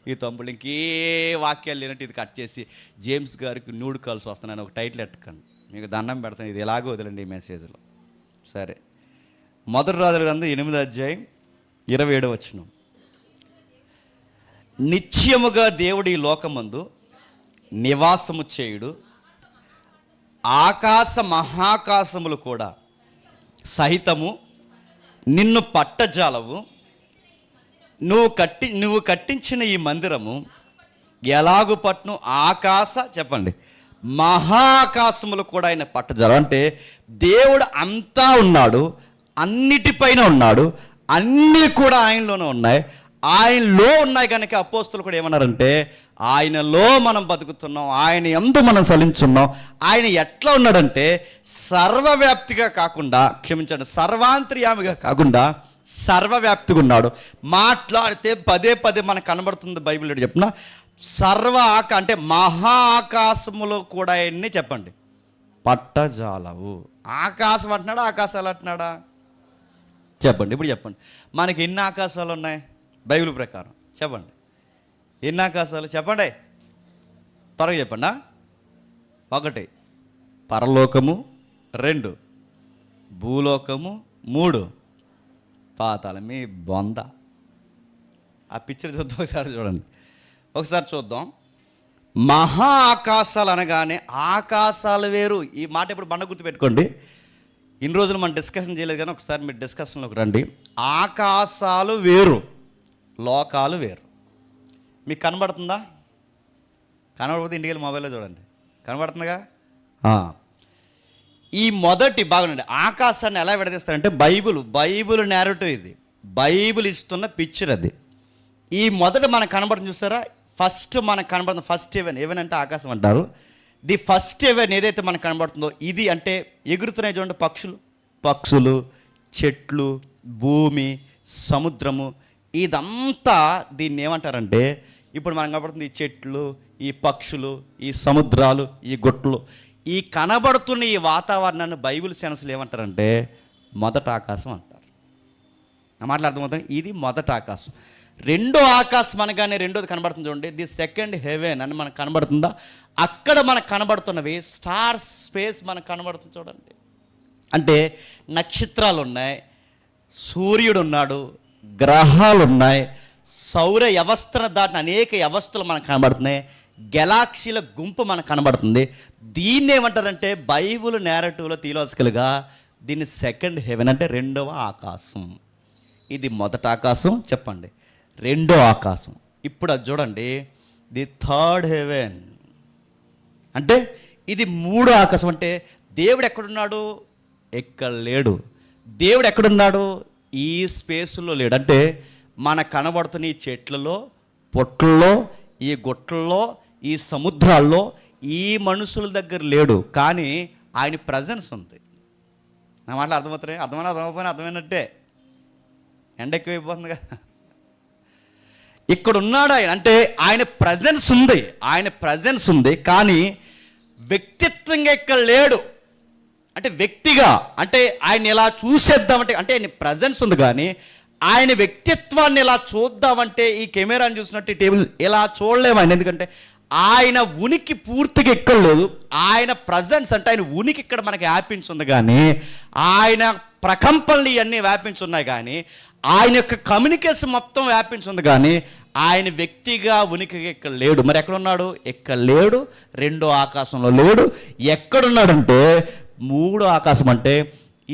Speaker 1: ఈ తమ్ముళ్ళు ఇంకే వాక్యాలు లేనట్టు ఇది కట్ చేసి జేమ్స్ గారికి న్యూడ్ కాల్స్ వస్తున్నాయని ఒక టైటిల్ ఎట్టకండి, మీకు దండం పెడతాను. ఇది ఎలాగో వదిలండి ఈ మెసేజ్లో. సరే, మొదటి రాజుల గ్రంథం 8వ అధ్యాయం 27 వచనం. నిత్యముగా దేవుడి లోకమందు నివాసము చేయుడు, ఆకాశ మహాకాశములు కూడా సహితము నిన్ను పట్టజాలవు. నువ్వు కట్టించిన ఈ మందిరము ఎలాగు పట్టును చెప్పండి మహాకాశములు కూడా ఆయన పట్టజాలం. అంటే దేవుడు అంతా ఉన్నాడు, అన్నిటిపైన ఉన్నాడు, అన్నీ కూడా ఆయనలోనే ఉన్నాయి. ఆయనలో ఉన్నాయి కనుక అపోస్తులు కూడా ఏమన్నారంటే ఆయనలో మనం బతుకుతున్నాం, ఆయన యందు మనం చలించున్నాం. ఆయన ఎట్లా ఉన్నాడంటే సర్వవ్యాప్తిగా కాకుండా, సర్వాంతర్యామిగా కాకుండా సర్వవ్యాప్తిగా ఉన్నాడు. మాట్లాడితే పదే పదే మనకు కనబడుతుంది బైబిల్ చెప్పిన అంటే మహా ఆకాశములో కూడా ఎన్ని చెప్పండి పట్టజాలవు. ఆకాశం అంటున్నాడా ఆకాశాలు అంటున్నాడా చెప్పండి. ఇప్పుడు చెప్పండి, మనకి ఎన్ని ఆకాశాలు ఉన్నాయి బైబిల్ ప్రకారం చెప్పండి? ఎన్ని ఆకాశాలు చెప్పండి, త్వరగా చెప్పండి. 1 పరలోకము, 2 భూలోకము, 3 పాతాళం. మీ బొంద ఆ పిక్చర్ చూద్దాం ఒకసారి, చూడండి ఒకసారి చూద్దాం. మహా ఆకాశాలు అనగానే ఆకాశాలు వేరు. ఈ మాట ఇప్పుడు బండ గుర్తుపెట్టుకోండి. ఇన్ని రోజులు మనం డిస్కషన్ చేయలేదు కానీ ఒకసారి మీరు డిస్కషన్లోకి రండి. ఆకాశాలు వేరు, లోకాలు వేరు. మీకు కనబడుతుందా? కనబడకపోతే ఇంటికి వెళ్ళి మొబైల్లో చూడండి. కనబడుతుందిగా? ఈ మొదటి భాగం ఆకాశాన్ని ఎలా విడదీస్తారంటే బైబిల్ నేరేటివ్ ఇది, బైబిల్ ఇస్తున్న పిక్చర్ అది. ఈ మొదట మనకు కనబడుతుంది చూస్తారా, ఫస్ట్ మనకు కనబడుతుంది ఫస్ట్ హెవెన్ అంటే ఆకాశం అంటారు. ది ఫస్ట్ హెవెన్ ఏదైతే మనకు కనబడుతుందో ఇది అంటే ఎగురుతున్నాయి చూడండి పక్షులు, చెట్లు, భూమి, సముద్రము, ఇదంతా దీన్ని ఏమంటారంటే ఇప్పుడు మనకు కనబడుతుంది ఈ చెట్లు, ఈ పక్షులు, ఈ సముద్రాలు, ఈ గుట్టలు, ఈ కనబడుతున్న ఈ వాతావరణాన్ని బైబిల్ సెన్స్లో ఏమంటారంటే మొదట ఆకాశం అంటారు. నా మాటలు అర్థమవుతుంది. ఇది మొదట ఆకాశం. రెండో ఆకాశం అనగానే రెండోది కనబడుతుంది చూడండి, ది సెకండ్ హెవెన్ అని మనకు కనబడుతుందా? అక్కడ మనకు కనబడుతున్నవి స్టార్స్, స్పేస్ మనకు కనబడుతుంది చూడండి. అంటే నక్షత్రాలు ఉన్నాయి, సూర్యుడు ఉన్నాడు, గ్రహాలు ఉన్నాయి, సౌర వ్యవస్థను దాటిన అనేక వ్యవస్థలు మనకు కనబడుతున్నాయి, గెలాక్సీల గుంపు మనకు కనబడుతుంది. దీన్ని ఏమంటారంటే బైబిల్ నేరేటివ్లో థియలాజికల్గా దీన్ని సెకండ్ హెవెన్ అంటే రెండవ ఆకాశం. ఇది మొదట ఆకాశం చెప్పండి, రెండో ఆకాశం. ఇప్పుడు అది చూడండి, ది థర్డ్ హెవెన్ అంటే ఇది మూడో ఆకాశం. అంటే దేవుడు ఎక్కడున్నాడు? ఎక్కడ లేడు. దేవుడు ఎక్కడున్నాడు? ఈ స్పేస్లో లేడు. అంటే మనకు కనబడుతున్న ఈ చెట్లలో, పొట్లలో, ఈ గుట్టల్లో, ఈ సముద్రాల్లో, ఈ మనుషుల దగ్గర లేడు, కానీ ఆయన ప్రజెన్స్ ఉంది. నా మాటలు అర్థమవుతున్నాయి? అర్థమైనా అర్థమైనట్టే. ఎండ ఎక్కువైపోతుంది కదా. ఇక్కడ ఉన్నాడు ఆయన, అంటే ఆయన ప్రజెన్స్ ఉంది, కానీ వ్యక్తిత్వంగా ఇక్కడ లేడు. అంటే వ్యక్తిగా, అంటే ఆయన ఇలా చూసేద్దామంటే, అంటే ఆయన ప్రజెన్స్ ఉంది కానీ ఆయన వ్యక్తిత్వాన్ని ఇలా చూద్దామంటే ఈ కెమెరాని చూసినట్టు ఈ టేబుల్ ఇలా చూడలేము ఆయన. ఎందుకంటే ఆయన ఉనికి పూర్తిగా ఎక్కడ లేదు. ఆయన ప్రజెన్స్ అంటే ఆయన ఉనికి ఇక్కడ మనకి వ్యాపించి ఉంది, కానీ ఆయన ప్రకంపనలు ఇవన్నీ వ్యాపించి ఉన్నాయి, కానీ ఆయన యొక్క కమ్యూనికేషన్ మొత్తం వ్యాపించి ఉంది, కానీ ఆయన వ్యక్తిగా ఉనికిగా ఇక్కడ లేడు. మరి ఎక్కడున్నాడు? ఎక్కడ లేడు, రెండో ఆకాశంలో లేడు. ఎక్కడున్నాడంటే మూడో ఆకాశం. అంటే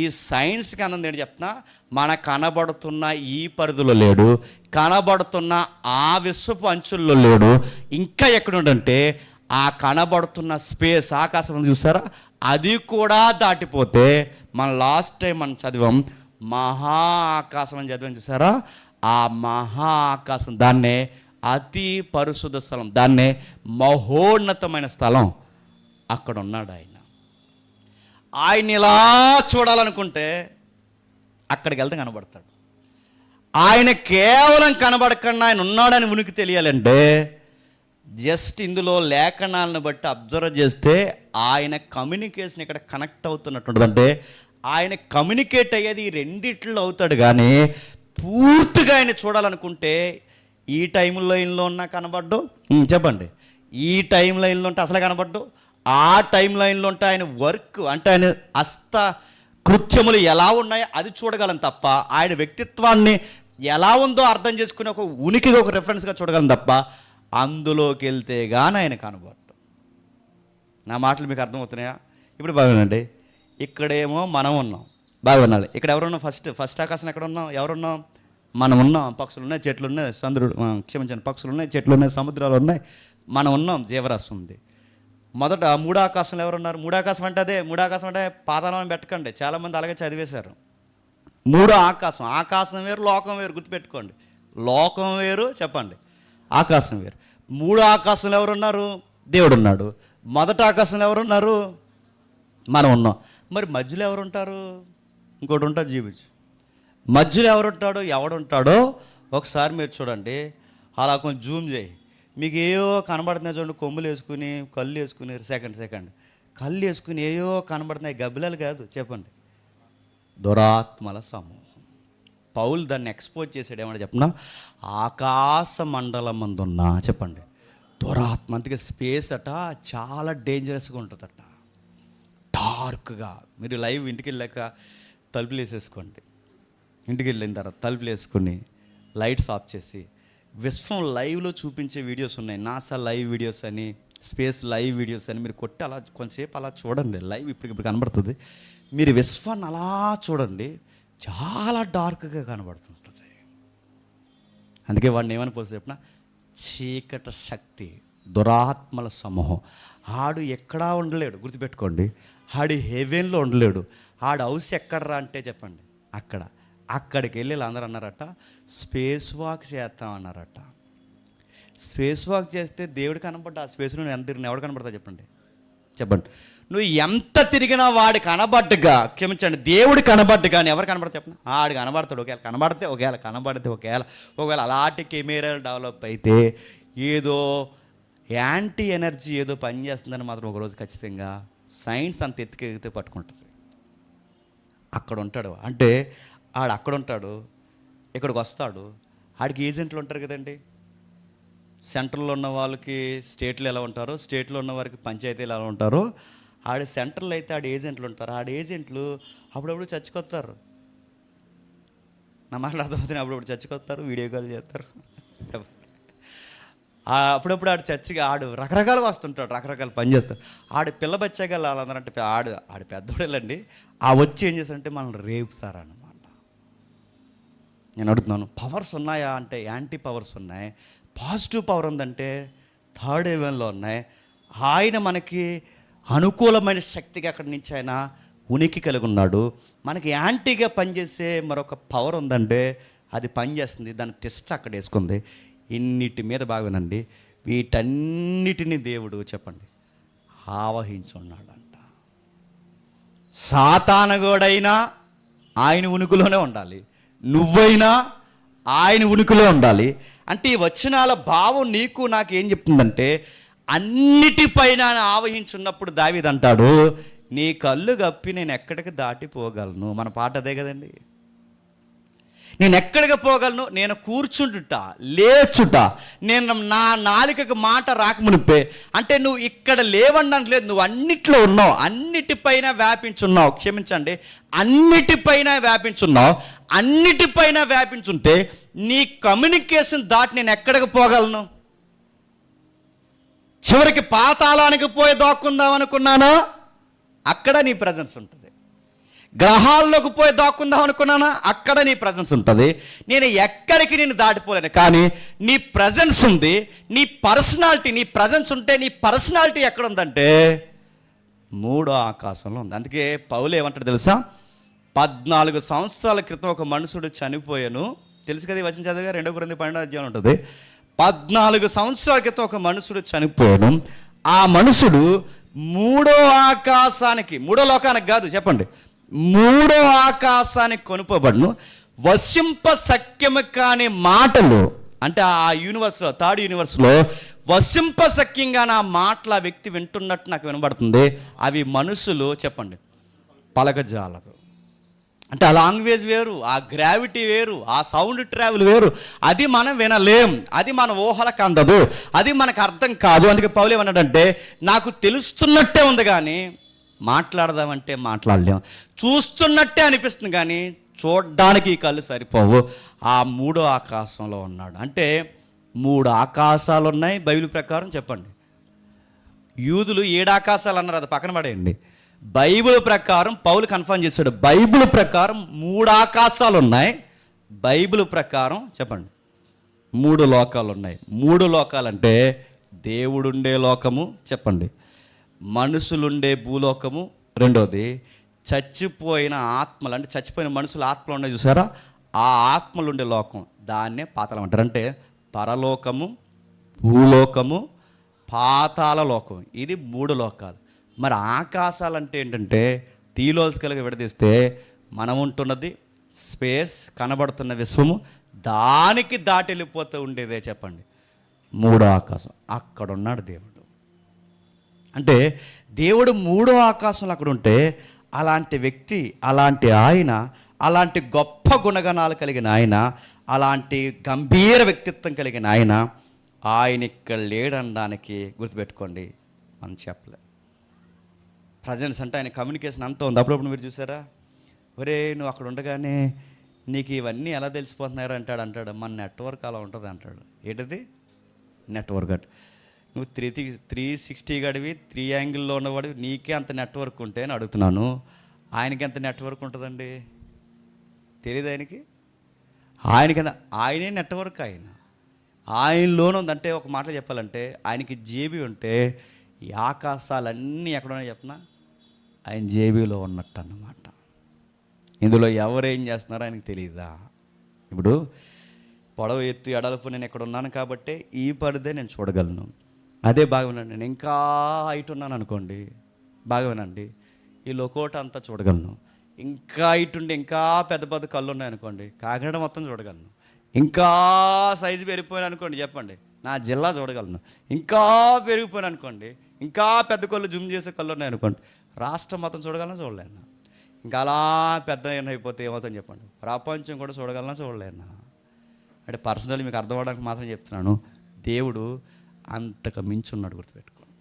Speaker 1: ఈ సైన్స్కి అన్నది ఏంటి చెప్తున్నా, మన కనబడుతున్న ఈ పరిధిలో లేడు, కనబడుతున్న ఆ విశ్వపు అంచుల్లో లేడు. ఇంకా ఎక్కడుండంటే ఆ కనబడుతున్న స్పేస్, ఆకాశం చూసారా, అది కూడా దాటిపోతే మన లాస్ట్ టైం మనం చదివాం మహా ఆకాశం అని చదివాం చూసారా, ఆ మహా ఆకాశం, దాన్నే అతి పరిశుద్ధ స్థలం, దాన్నే మహోన్నతమైన స్థలం. అక్కడ ఉన్నాడు ఆయన. ఆయన ఇలా చూడాలనుకుంటే అక్కడికి వెళ్తే కనబడతాడు. ఆయన కేవలం కనబడకుండా ఆయన ఉన్నాడని ఉనికి తెలియాలంటే జస్ట్ ఇందులో లేఖనాలను బట్టి అబ్జర్వ్ చేస్తే ఆయన కమ్యూనికేషన్ ఇక్కడ కనెక్ట్ అవుతున్నట్టుంటుంది. అంటే ఆయన కమ్యూనికేట్ అయ్యేది ఈ రెండిట్లో అవుతాడు, కానీ పూర్తిగా ఆయన చూడాలనుకుంటే ఈ టైం లైన్లో ఉన్నా కనబడ్డు, చెప్పండి, ఈ టైం లైన్లో ఉంటే అసలే కనబడ్డు, ఆ టైం లైన్లో ఉంటే ఆయన వర్క్ అంటే ఆయన హస్త కృత్యములు ఎలా ఉన్నాయో అది చూడగలం తప్ప, ఆయన వ్యక్తిత్వాన్ని ఎలా ఉందో అర్థం చేసుకుని ఒక ఉనికిగా ఒక రెఫరెన్స్గా చూడగలం తప్ప అందులోకి వెళ్తే కానీ ఆయన కనబడ్డు. నా మాటలు మీకు అర్థమవుతున్నాయా? ఇప్పుడు బాగుందండి. ఇక్కడేమో మనం ఉన్నాం, బాగున్నాలి. ఇక్కడ ఎవరున్నాం? ఫస్ట్ ఆకాశం ఎక్కడ ఉన్నాం? ఎవరున్నాం? మనం ఉన్నాం, పక్షులు ఉన్నాయి, చెట్లు ఉన్నాయి, చంద్రుడు క్షమించండి, పక్షులు ఉన్నాయి, చెట్లు ఉన్నాయి, సముద్రాలు ఉన్నాయి, మనం ఉన్నాం, జీవరాశి ఉంది. మొదట మూడో ఆకాశంలో ఎవరున్నారు? మూడాకాశం అంటే అదే. మూడాకాశం అంటే పాతాళం పెట్టకండి, చాలామంది అలాగే చదివేశారు. మూడో ఆకాశం, ఆకాశం వేరు, లోకం వేరు, గుర్తుపెట్టుకోండి. లోకం వేరు, చెప్పండి, ఆకాశం వేరు. మూడో ఆకాశంలో ఎవరున్నారు? దేవుడు ఉన్నాడు. మొదటి ఆకాశంలో ఎవరున్నారు? మనం ఉన్నాం. మరి మధ్యలో ఎవరుంటారు? ఇంకోటి ఉంటుంది, జీవించు. మధ్యలో ఎవరుంటాడో, ఎవడుంటాడో ఒకసారి మీరు చూడండి. అలా కొంచెం జూమ్ చేయి, మీకు ఏయో కనబడుతున్నాయి చూడండి. కొమ్ములు వేసుకుని, కళ్ళు వేసుకుని, సెకండ్ కళ్ళు వేసుకుని ఏయో కనబడుతున్నాయి. గబ్బిలాలు కాదు, చెప్పండి, దురాత్మల సమూహం. పౌలు దాన్ని ఎక్స్పోజ్ చేసాడు. ఏమన్నా చెప్పిన, ఆకాశ మండలం మందున్నా, చెప్పండి, దురాత్మ. అందుకే స్పేస్ అట చాలా డేంజరస్గా ఉంటుందట, డార్క్గా. మీరు లైవ్ ఇంటికి వెళ్ళాక తలుపులు వేసేసుకోండి. ఇంటికి వెళ్ళిన తర్వాత తలుపులు వేసుకుని లైట్స్ ఆఫ్ చేసి విశ్వం లైవ్లో చూపించే వీడియోస్ ఉన్నాయి. నాసా లైవ్ వీడియోస్ అని, స్పేస్ లైవ్ వీడియోస్ అని మీరు కొట్టి అలా కొంతసేపు అలా చూడండి. లైవ్ ఇప్పుడు కనబడుతుంది. మీరు విశ్వాన్ని అలా చూడండి, చాలా డార్క్గా కనబడుతుంటుంది. అందుకే వాడిని ఏమని పోతే చెప్పిన, చీకట శక్తి, దురాత్మల సమూహం. ఆడు ఎక్కడా ఉండలేడు, గుర్తుపెట్టుకోండి. ఆడు హెవెన్లో ఉండలేడు. ఆడు హౌస్ ఎక్కడరా అంటే చెప్పండి, అక్కడికి వెళ్ళి అందరూ అన్నారట, స్పేస్ వాక్ చేస్తామన్నారట. స్పేస్ వాక్ చేస్తే దేవుడు కనబడ్డా, ఆ స్పేస్లో నువ్వు ఎంత తిరిగినా ఎవడు కనబడతా చెప్పండి. నువ్వు ఎంత తిరిగినా వాడు కనబడ్డగా, క్షమించండి, దేవుడు కనబడ్డగా ఎవరు కనబడతా చెప్పండి, ఆడు కనబడతాడు. ఒకవేళ కనబడితే ఒకవేళ అలాంటి కెమెరాలు డెవలప్ అయితే ఏదో యాంటీ ఎనర్జీ ఏదో పనిచేస్తుందని మాత్రం ఒకరోజు ఖచ్చితంగా సైన్స్ అంత ఎత్తుకెగితే పట్టుకుంటుంది. అక్కడ ఉంటాడు అంటే ఆడు అక్కడ ఉంటాడు, ఇక్కడికి వస్తాడు. ఆడికి ఏజెంట్లు ఉంటారు కదండి. సెంట్రల్లో ఉన్న వాళ్ళకి స్టేట్లో ఎలా ఉంటారో, స్టేట్లో ఉన్న వారికి పంచాయతీలు ఎలా ఉంటారో, ఆడ సెంట్రల్ అయితే ఆడ ఏజెంట్లు ఉంటారు. ఆడ ఏజెంట్లు అప్పుడప్పుడు చచ్చిపోతారు. నా మాటలు అర్థమవుతుంది. అప్పుడప్పుడు చచ్చిపోతారు, వీడియో కాల్ చేస్తారు. అప్పుడప్పుడు ఆడు చచ్చిగా ఆడు రకరకాలుగా వస్తుంటాడు, రకరకాల పని చేస్తాడు. ఆడు పిల్ల బచ్చాగా వాళ్ళందరంటే ఆడు పెద్దోడేలండి. ఆ వచ్చి ఏం చేస్తారంటే మనల్ని రేపుతారన్నమాట. నేను అడుగుతున్నాను, పవర్స్ ఉన్నాయా అంటే యాంటీ పవర్స్ ఉన్నాయి. పాజిటివ్ పవర్ ఉందంటే థర్డ్ హెవెన్లో ఉన్నాయి. ఆయన మనకి అనుకూలమైన శక్తిగా అక్కడి నుంచి ఆయన ఉనికి కలిగి ఉన్నాడు. మనకి యాంటీగా పనిచేసే మరొక పవర్ ఉందంటే అది పనిచేస్తుంది. దాని టెస్ట్ అక్కడ వేసుకుంది. ఇన్నిటి మీద బాగునండి, వీటన్నిటిని దేవుడు చెప్పండి ఆవహించున్నాడంట. సాతానగోడైనా ఆయన ఉనికిలోనే ఉండాలి, నువ్వైనా ఆయన ఉనికిలో ఉండాలి. అంటే ఈ వచనాల భావం నీకు నాకు ఏం చెప్తుందంటే, అన్నిటిపైన ఆవహించున్నప్పుడు దావీదు అంటాడు, నీ కళ్ళు గప్పి నేను ఎక్కడికి దాటిపోగలను. మన పాట అదే కదండి. నేను ఎక్కడికి పోగలను, నేను కూర్చుంటుట, లేచుట, నేను నా నాలుకకు మాట రాకమునిపే. అంటే నువ్వు ఇక్కడ లేవనడానికి లేదు, నువ్వు అన్నిట్లో ఉన్నావు, అన్నిటిపైన వ్యాపించున్నావు. క్షమించండి, అన్నిటిపైన వ్యాపించున్నావు. అన్నిటిపైన వ్యాపించుంటే నీ కమ్యూనికేషన్ దాటి నేను ఎక్కడికి పోగలను? చివరికి పాతాళానికి పోయి దాక్కుందాం అనుకున్నానా, అక్కడ నీ ప్రజెన్స్ ఉంటుంది. గ్రహాల్లోకి పోయి దాక్కుందాం అనుకున్నానా, అక్కడ నీ ప్రజెన్స్ ఉంటుంది. నేను ఎక్కడికి నేను దాటిపోలేను, కానీ నీ ప్రజెన్స్ ఉంది. నీ పర్సనాలిటీ, నీ ప్రజెన్స్ ఉంటే నీ పర్సనాలిటీ ఎక్కడ ఉందంటే మూడో ఆకాశంలో ఉంది. అందుకే పౌలు ఏమంటాడు తెలుసా, 14 సంవత్సరాల క్రితం ఒక మనుషుడు చనిపోయాను. తెలుసు కదా, వచనం చదివగా 2 Corinthians 12వ అధ్యాయం ఉంటుంది. 14 సంవత్సరాల క్రితం ఒక మనుషుడు చనిపోయాను. ఆ మనుషుడు మూడో ఆకాశానికి, మూడో లోకానికి కాదు చెప్పండి, మూడో ఆకాశానికి కొనుపబడును. వశింప సఖ్యము కాని మాటలు, అంటే ఆ యూనివర్స్లో, థర్డ్ యూనివర్స్లో వశింప సఖ్యంగా నా మాటలు ఆ వ్యక్తి వింటున్నట్టు నాకు వినబడుతుంది. అవి మనుషులు చెప్పండి పలకజాలదు. అంటే ఆ లాంగ్వేజ్ వేరు, ఆ గ్రావిటీ వేరు, ఆ సౌండ్ ట్రావెల్ వేరు. అది మనం వినలేం, అది మన ఊహలకు అందదు, అది మనకు అర్థం కాదు. అందుకే పౌలు ఏమన్నాడంటే, నాకు తెలుస్తున్నట్టే ఉంది కానీ మాట్లాడదామంటే మాట్లాడలేం, చూస్తున్నట్టే అనిపిస్తుంది కానీ చూడడానికి ఈ కళ్ళు సరిపోవు. ఆ మూడో ఆకాశంలో ఉన్నాడు. అంటే 3 ఆకాశాలు ఉన్నాయి బైబిల్ ప్రకారం. చెప్పండి, యూదులు 7 ఆకాశాలు అన్నారు, అది పక్కన పడేయండి. బైబిల్ ప్రకారం పౌలు కన్ఫర్మ్ చేశాడు, బైబిల్ ప్రకారం 3 ఆకాశాలు ఉన్నాయి. బైబిల్ ప్రకారం చెప్పండి 3 లోకాలు ఉన్నాయి. 3 లోకాలంటే దేవుడుండే లోకము చెప్పండి, మనుషులుండే భూలోకము, రెండోది చచ్చిపోయిన ఆత్మలు, అంటే చచ్చిపోయిన మనుషుల ఆత్మలు ఉన్నాయి చూసారా, ఆ ఆత్మలు ఉండే లోకం, దాన్నే పాతాళం అంటారు. అంటే పరలోకము, భూలోకము, పాతాళ లోకం, ఇది 3 లోకాలు. మరి ఆకాశాలు అంటే ఏంటంటే థియలాజికల్గా విడదీస్తే మనం ఉంటున్నది స్పేస్, కనబడుతున్న విశ్వము, దానికి దాటి వెళ్ళిపోతూ ఉండేదే చెప్పండి 3వ ఆకాశం. అక్కడ ఉన్నాడు దేవుడు. అంటే దేవుడు 3వ ఆకాశంలో అక్కడ ఉంటే అలాంటి వ్యక్తి, అలాంటి ఆయన, అలాంటి గొప్ప గుణగణాలు కలిగిన ఆయన, అలాంటి గంభీర వ్యక్తిత్వం కలిగిన ఆయన ఇక్కడ లేడనడానికి గుర్తుపెట్టుకోండి, మనం చెప్పలే. ప్రజెన్స్ అంటే ఆయన కమ్యూనికేషన్ అంతా ఉంది. అప్పుడప్పుడు మీరు చూసారా, ఒరే నువ్వు అక్కడ ఉండగానే నీకు ఇవన్నీ ఎలా తెలిసిపోతున్నారు అంటాడు. మన నెట్వర్క్ అలా ఉంటుంది అంటాడు. ఏంటది నెట్వర్క్ అంటే, నువ్వు 360 గడివి 3 యాంగిల్లో ఉన్నవాడివి, నీకే అంత నెట్వర్క్ ఉంటే అని అడుగుతున్నాను. ఆయనకి ఎంత నెట్వర్క్ ఉంటుందండి తెలియదు ఆయనకి ఆయనే నెట్వర్క్. ఆయనలోనే ఉందంటే, ఒక మాటలో చెప్పాలంటే ఆయనకి జేబీ ఉంటే ఈ ఆకాశాలన్నీ ఎక్కడున్నా చెప్పినా ఆయన జేబీలో ఉన్నట్టు అన్నమాట. ఇందులో ఎవరేం చేస్తున్నారో ఆయనకు తెలియదా? ఇప్పుడు పొడవు ఎత్తు ఎడలపు నేను ఎక్కడ ఉన్నాను కాబట్టి ఈ పరిదే నేను చూడగలను. అదే బాగా వినండి, నేను ఇంకా హైట్ ఉన్నాను అనుకోండి, బాగా వినండి, ఈ లోకోట అంతా చూడగలను. ఇంకా హైట్ ఉండి ఇంకా పెద్ద పెద్ద కళ్ళు ఉన్నాయనుకోండి, కాకినాడ మొత్తం చూడగలను. ఇంకా సైజు పెరిగిపోయాను అనుకోండి, చెప్పండి నా జిల్లా చూడగలను. ఇంకా పెరిగిపోయాను అనుకోండి, ఇంకా పెద్ద కళ్ళు జూమ్ చేసే కళ్ళు ఉన్నాయనుకోండి, రాష్ట్రం మొత్తం చూడగలను, చూడలేను. ఇంకా అలా పెద్ద అయిపోతే ఏమవుతుందని చెప్పండి, ప్రపంచం కూడా చూడలేనా? అంటే పర్సనల్ మీకు అర్థం అవ్వడానికి మాత్రం చెప్తున్నాను. దేవుడు అంతకు మించి ఉన్నాడు, గుర్తుపెట్టుకోండి.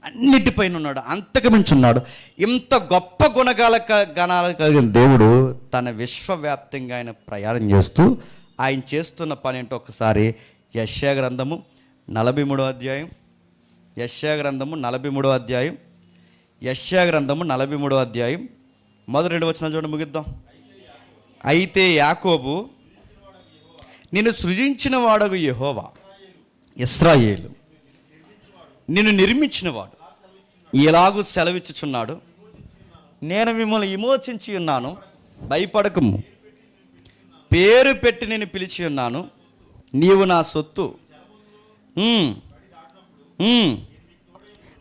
Speaker 1: అన్నిటిపైన ఉన్నాడు, అంతకు మించి ఉన్నాడు. ఇంత గొప్ప గణాలు కలిగిన దేవుడు తన విశ్వవ్యాప్తంగా ఆయన ప్రయాణం చేస్తూ ఆయన చేస్తున్న పని ఏంటో ఒకసారి యెషయా గ్రంథము 43వ అధ్యాయం, యెషయా గ్రంథము 43వ అధ్యాయం, యెషయా గ్రంథము 43వ అధ్యాయం మొదటి 2 వచనాలు చూడండి, ముగిద్దాం. అయితే యాకోబు నిన్ను సృజించిన వాడగు యెహోవా, ఇశ్రాయేలు నిన్ను నిర్మించినవాడు ఇలాగూ సెలవిచ్చుచున్నాడు, నేను మిమ్మల్ని విమోచించి ఉన్నాను, భయపడకము, పేరు పెట్టి నేను పిలిచి ఉన్నాను, నీవు నా సొత్తు,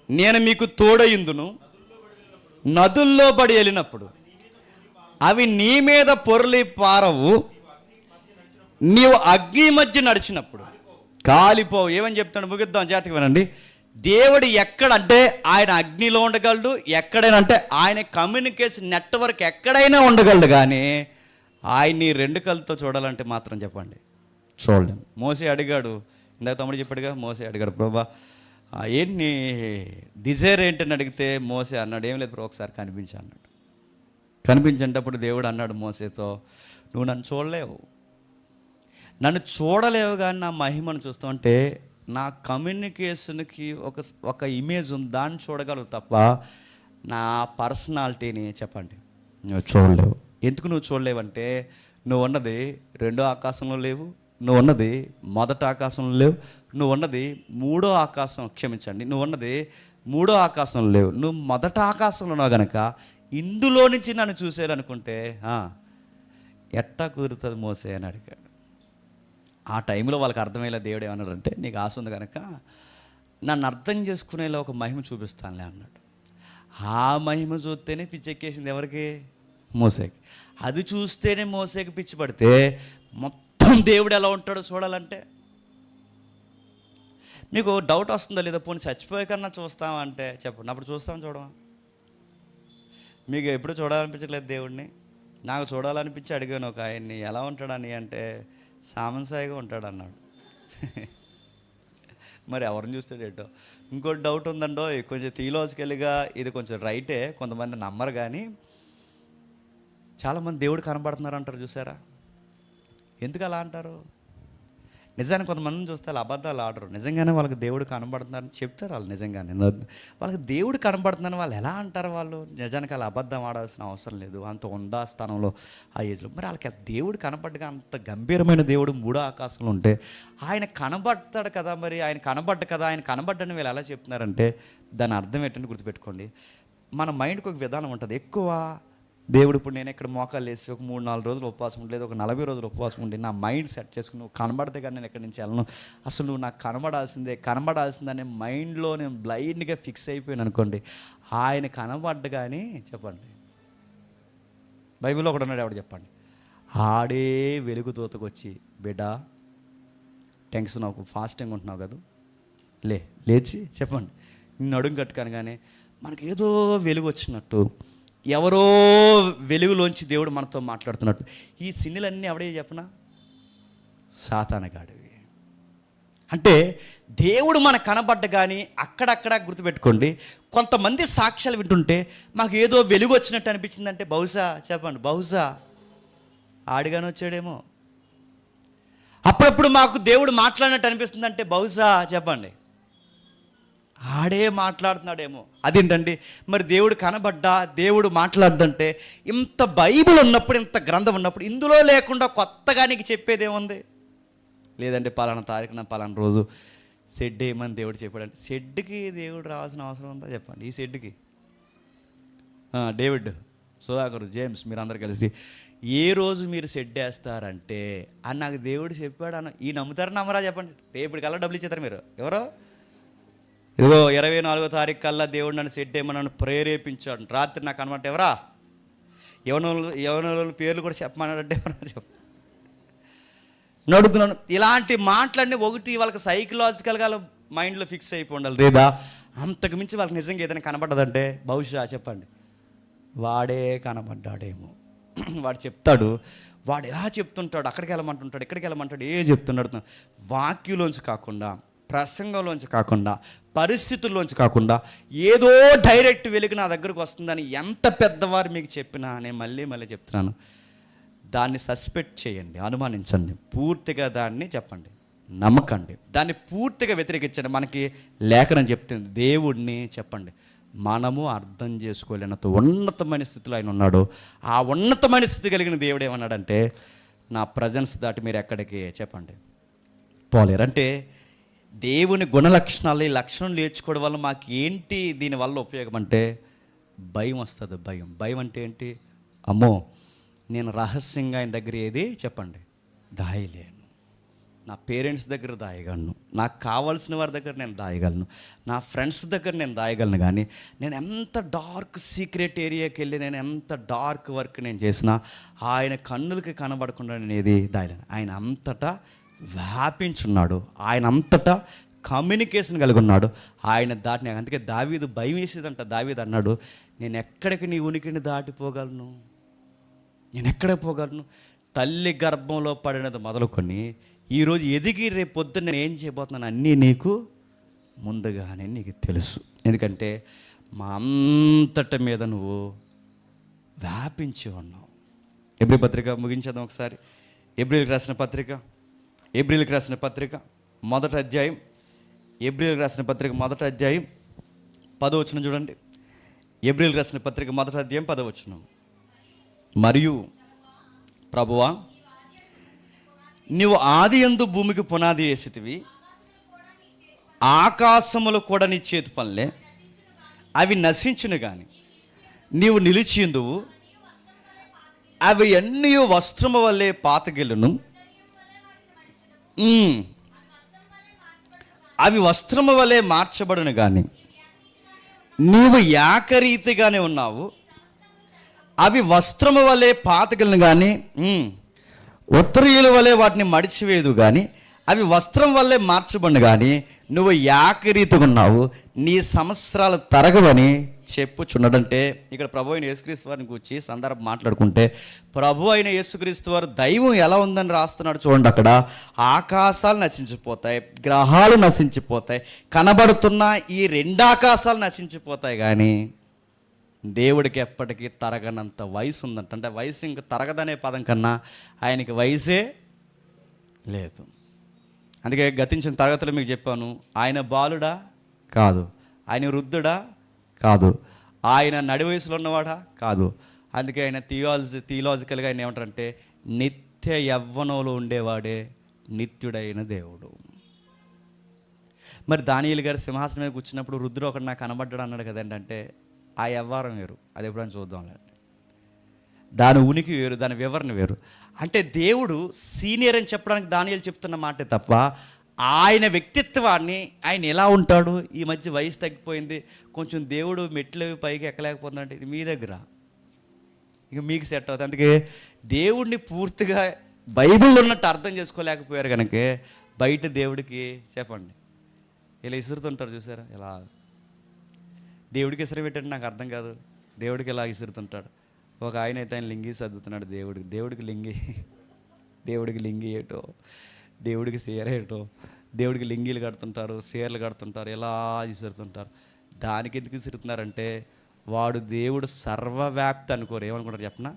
Speaker 1: నేను మీకు తోడయుందును. నదుల్లో పడి వెళ్ళినప్పుడు అవి నీ మీద పొరలి పారవు, నీవు అగ్ని మధ్య నడిచినప్పుడు కాలిపోవు. ఏమని చెప్తాడు, ముగిద్దాం, జాతికి వినండి. దేవుడు ఎక్కడంటే ఆయన అగ్నిలో ఉండగలడు, ఎక్కడైనా అంటే ఆయన కమ్యూనికేషన్ నెట్వర్క్ ఎక్కడైనా ఉండగలడు, కానీ ఆయన్ని 2 కళ్ళతో చూడాలంటే మాత్రం చెప్పండి చూడలేము. మోసే అడిగాడు, ఇందాక తమ్ముడు చెప్పాడుగా, మోసే అడిగాడు, ప్రభా ఏంటి డిజైర్ ఏంటని అడిగితే మోసే అన్నాడు, ఏం లేదు ప్రభు ఒకసారి కనిపించా అన్నాడు. కనిపించేటప్పుడు దేవుడు అన్నాడు మోసేతో, నువ్వు నన్ను చూడలేవు, కానీ నా మహిమను చూస్తావు. అంటే నా కమ్యూనికేషన్కి ఒక ఇమేజ్ ఉంది, దాన్ని చూడగలవు తప్ప నా పర్సనాలిటీని చెప్పండి నువ్వు చూడలేవు. ఎందుకు నువ్వు చూడలేవంటే నువ్వు ఉన్నది 2వ ఆకాశంలో లేవు, నువ్వు ఉన్నది 1వ ఆకాశంలో లేవు, నువ్వు ఉన్నది 3వ ఆకాశం, క్షమించండి, నువ్వు ఉన్నది 3వ ఆకాశంలో లేవు, నువ్వు 1వ ఆకాశంలో ఉన్నావు. కనుక ఇందులో నుంచి నన్ను చూసేయాలనుకుంటే ఎట్టా కుదురుతుంది మోసే అని అడిగాడు. ఆ టైంలో వాళ్ళకి అర్థమయ్యేలా దేవుడు ఏమన్నాడంటే, నీకు ఆశ ఉంది కనుక నన్ను అర్థం చేసుకునేలా ఒక మహిమ చూపిస్తానులే అన్నాడు. ఆ మహిమ చూస్తేనే పిచ్చెక్కేసింది ఎవరికి? మోసేకి. అది చూస్తేనే మోసేకి పిచ్చి పడితే మొత్తం దేవుడు ఎలా ఉంటాడో చూడాలంటే మీకు డౌట్ వస్తుందో లేదో, పోనీ చచ్చిపోయే కన్నా చూస్తామంటే చెప్పండి, అప్పుడు చూడమా? మీకు ఎప్పుడు చూడాలనిపించలేదు దేవుడిని? నాకు చూడాలనిపించి అడిగాను ఒక ఆయన్ని, ఎలా ఉంటాడని అంటే సామంసాయిగా ఉంటాడు అన్నాడు. మరి ఎవరిని చూస్తాడేటో. ఇంకోటి డౌట్ ఉందండో, కొంచెం థియలాజికల్గా ఇది కొంచెం రైటే, కొంతమంది నమ్మరు, కానీ చాలామంది దేవుడు కనబడుతున్నారు అంటారు చూసారా? ఎందుకు అలా అంటారు? నిజానికి కొంతమందిని చూస్తే వాళ్ళు అబద్ధాలు ఆడరు, నిజంగానే వాళ్ళకి దేవుడు కనబడుతున్నారని చెప్తారు. వాళ్ళు నిజంగానే వాళ్ళకి దేవుడు కనబడుతుందని వాళ్ళు ఎలా అంటారు? వాళ్ళు నిజానికి వాళ్ళు అబద్ధం ఆడాల్సిన అవసరం లేదు, అంత ఉందా స్థానంలో ఆ ఏజ్లో. మరి వాళ్ళకి దేవుడు కనబడ్డగా అంత గంభీరమైన దేవుడు మూడో ఆకాశంలో ఉంటే ఆయన కనబడతాడు కదా, మరి ఆయన కనబడ్డ కదా, ఆయన కనబడ్డని వీళ్ళు ఎలా చెప్తున్నారంటే దాని అర్థం ఏంటంటే గుర్తుపెట్టుకోండి. మన మైండ్కి ఒక విధానం ఉంటుంది. ఎక్కువ దేవుడు ఇప్పుడు నేను ఇక్కడ మోకాలు వేసి ఒక 3-4 రోజులు ఉపవాసం ఉండలేదు, ఒక 40 రోజులు ఉపవాసం ఉండి నా మైండ్ సెట్ చేసుకుని నువ్వు కనబడితే కానీ నేను ఎక్కడి నుంచి వెళ్ళను, అసలు నువ్వు నాకు కనబడాల్సిందనే మైండ్లో నేను బ్లైండ్గా ఫిక్స్ అయిపోయాను అనుకోండి. ఆయన కనబడ్డగానే చెప్పండి, బైబిల్లో ఒకడు ఉన్నాడు, ఎవడు చెప్పండి, ఆడే వెలుగు దూతకొచ్చి బిడ్డ టెన్షన్ నాకు ఫాస్టింగ్ ఉంటున్నావు కదా, లేచి చెప్పండి, నిన్ను అడుగు కట్టుకనగానే మనకి ఏదో వెలుగు వచ్చినట్టు, ఎవరో వెలుగులోంచి దేవుడు మనతో మాట్లాడుతున్నట్టు. ఈ సిన్నులన్నీ ఎవడే చెప్పనా? సాతానగాడివి. అంటే దేవుడు మనకు కనబడ్డ కానీ అక్కడక్కడ గుర్తుపెట్టుకోండి, కొంతమంది సాక్ష్యాలు వింటుంటే మాకు ఏదో వెలుగు వచ్చినట్టు అనిపించిందంటే బహుశా చెప్పండి, బహుశా ఆడిగానే వచ్చాడేమో. అప్పుడప్పుడు మాకు దేవుడు మాట్లాడినట్టు అనిపిస్తుందంటే బహుశా చెప్పండి ఆడే మాట్లాడుతున్నాడేమో. అదేంటండి మరి దేవుడు కనబడ్డా దేవుడు మాట్లాడంటే, ఇంత బైబిల్ ఉన్నప్పుడు, ఇంత గ్రంథం ఉన్నప్పుడు ఇందులో లేకుండా కొత్తగా నీకు చెప్పేదేముంది? లేదంటే పలానా తారీఖున పలానా రోజు షెడ్ వేయమని దేవుడు చెప్పాడంటే, షెడ్కి దేవుడు రావాల్సిన అవసరం ఉందా చెప్పండి? ఈ షెడ్కి డేవిడ్, సుధాకర్, జేమ్స్ మీరందరూ కలిసి ఏ రోజు మీరు షెడ్ వేస్తారంటే అని నాకు దేవుడు చెప్పాడు అన్న. ఈ నమ్ముతారా నమ్మరా చెప్పండి? రేపటికల్లా డబ్బులు ఇచ్చేస్తారు మీరు. ఎవరో ఇదిగో 24వ తారీఖు కల్లా దేవుడు నన్ను సెట్ చేయమని నన్ను ప్రేరేపించాడు. రాత్రి నాకు అనమాట ఎవరా యవనుల పేర్లు కూడా చెప్పమన్నాడంటే ఎవరన్నా చెప్ప నడుతున్నాను. ఇలాంటి మాటలన్నీ ఒకటి వాళ్ళకి సైకలాజికల్గా మైండ్లో ఫిక్స్ అయిపోయి ఉండాలి. లేదా అంతకు మించి వాళ్ళకి నిజంగా ఏదైనా కనబడ్డదంటే బహుశా చెప్పండి వాడే కనబడ్డాడేమో. వాడు చెప్తాడు, వాడు ఎలా చెప్తుంటాడు, అక్కడికి వెళ్ళమంటుంటాడు, ఇక్కడికి వెళ్ళమంటాడు, చెప్తున్నాడు. వాక్యంలోంచి కాకుండా, ప్రసంగంలోంచి కాకుండా, పరిస్థితుల్లోంచి కాకుండా ఏదో డైరెక్ట్ వెలుగు నా దగ్గరకు వస్తుందని ఎంత పెద్దవారు మీకు చెప్పినా నేను మళ్ళీ చెప్తున్నాను, దాన్ని సస్పెక్ట్ చేయండి, అనుమానించండి, పూర్తిగా దాన్ని చెప్పండి నమ్మకండి, దాన్ని పూర్తిగా వ్యతిరేకించండి. మనకి లేఖనం చెప్తుంది దేవుడిని చెప్పండి మనము అర్థం చేసుకోలేనంత ఉన్నతమైన స్థితిలో ఆయన ఉన్నాడు. ఆ ఉన్నతమైన స్థితి కలిగిన దేవుడు ఏమన్నాడంటే, నా ప్రజెన్స్ దాటి మీరు ఎక్కడికి చెప్పండి పోలేరు. అంటే దేవుని గుణలక్షణాలు, ఈ లక్షణం నేర్చుకోవడం వల్ల మాకు ఏంటి దీనివల్ల ఉపయోగం అంటే భయం వస్తుంది. భయం అంటే ఏంటి? అమ్మో నేను రహస్యంగా ఆయన దగ్గర ఏది చెప్పండి దాయలేను, నా పేరెంట్స్ దగ్గర దాయగలను, నాకు కావాల్సిన వారి దగ్గర నేను దాయగలను, నా ఫ్రెండ్స్ దగ్గర నేను దాయగలను. కానీ నేను ఎంత డార్క్ సీక్రెట్ ఏరియాకి వెళ్ళి నేను ఎంత డార్క్ వర్క్ నేను చేసినా ఆయన కన్నులకి కనబడకుండా నేను ఏది దాయలేను. ఆయన అంతటా వ్యాపించున్నాడు, ఆయన అంతటా కమ్యూనికేషన్ కలిగి ఉన్నాడు. ఆయన దాటిని అందుకే దావీదు భయం వేసేదంట. దావీదు అన్నాడు, నేను ఎక్కడికి నీ ఉనికిని దాటిపోగలను, నేను ఎక్కడ పోగలను? తల్లి గర్భంలో పడినది మొదలుకొని ఈరోజు ఎదిగి రేపు పొద్దున్న నేను ఏం చేయబోతున్నాను అన్నీ నీకు ముందుగానే నీకు తెలుసు. ఎందుకంటే మా అంతటి మీద నువ్వు వ్యాపించి ఉన్నావు. ఎబ్రీ పత్రిక ముగించేద్దాం ఒకసారి. ఎబ్రిల్కి రాసిన పత్రిక మొదటి అధ్యాయం, ఎబ్రిల్కి రాసిన పత్రిక మొదటి అధ్యాయం 10వ వచనం చూడండి. ఎబ్రిల్కి రాసిన పత్రిక మొదటి అధ్యాయం 10వ వచనం. మరియు ప్రభువా నీవు ఆదియందు భూమికి పునాది వేసితివి, ఆకాశములు కూడా నీ చేతి పనులే, అవి నశించును కానీ నీవు నిలిచిందువు, అవి అన్నీ వస్త్రము వల్లే పాతగిల్లును, అవి వస్త్రము వల్లే మార్చబడును కానీ నీవు ఏకరీతిగానే ఉన్నావు, అవి వస్త్రము వల్లే పాతగిలను కానీ ఉత్తరీయుల వల్లే వాటిని మడిచివేయదు కానీ అవి వస్త్రం వల్లే మార్చబడిన కానీ నువ్వు ఏకరీతిగా ఉన్నావు, నీ సంవత్సరాలు తరగవని చెప్పుచున్నాడంటే ఇక్కడ ప్రభు అయిన యేసుక్రీస్తు వారిని గురించి సందర్భం మాట్లాడుకుంటే ప్రభు అయిన యేసుక్రీస్తు వారు దైవం ఎలా ఉందని రాస్తున్నాడు చూడండి. అక్కడ ఆకాశాలు నశించిపోతాయి, గ్రహాలు నశించిపోతాయి, కనబడుతున్న ఈ 2 ఆకాశాలు నశించిపోతాయి, కానీ దేవుడికి ఎప్పటికీ తరగనంత వయసు ఉందంట. అంటే వయసు ఇంక తరగదనే పదం కన్నా ఆయనకి వయసే లేదు. అందుకే గతించిన తరగతిలో మీకు చెప్పాను, ఆయన బాలుడా కాదు, ఆయన వృద్ధుడా కాదు, ఆయన నడి వయసులో ఉన్నవాడా కాదు. అందుకే ఆయన థియలాజికల్గా ఆయన ఏమంటారంటే నిత్య యవ్వనంలో ఉండేవాడే నిత్యుడైన దేవుడు. మరి దానియేలు గారు సింహాసనం మీద కూర్చున్నప్పుడు రుద్రుడు ఒకటి నాకు కనబడ్డాడు అన్నాడు కదండి. అంటే ఆ వ్యవహారం వేరు, అది ఎప్పుడైనా చూద్దాంలేండి. దాని ఉనికి వేరు, దాని వివరణ వేరు. అంటే దేవుడు సీనియర్ అని చెప్పడానికి దానియేలు చెప్తున్న మాటే తప్ప ఆయన వ్యక్తిత్వాన్ని, ఆయన ఎలా ఉంటాడు, ఈ మధ్య వయసు తగ్గిపోయింది, కొంచెం దేవుడు మెట్లు పైకి ఎక్కలేకపోతుందంటే ఇది మీ దగ్గర, ఇక మీకు సెట్ అవుతుంది. అందుకే దేవుడిని పూర్తిగా బైబిల్లో ఉన్నట్టు అర్థం చేసుకోలేకపోయారు కనుక బయట దేవుడికి చెప్పండి ఇలా విసురుతుంటారు. చూసారా ఇలా దేవుడికి ఇసురు పెట్టండి, నాకు అర్థం కాదు. దేవుడికి ఇలా విసురుతుంటాడు. ఒక ఆయన అయితే ఆయన లింగి సర్దుతున్నాడు దేవుడికి లింగి ఏటో, దేవుడికి చీర ఏటో, దేవుడికి లింగీలు కడుతుంటారు, చీరలు కడుతుంటారు, ఇలా విసురుతుంటారు. దానికి ఎందుకు విసురుతున్నారంటే వాడు దేవుడు సర్వవ్యాప్తి అనుకోరు. ఏమనుకుంటారు చెప్పనా?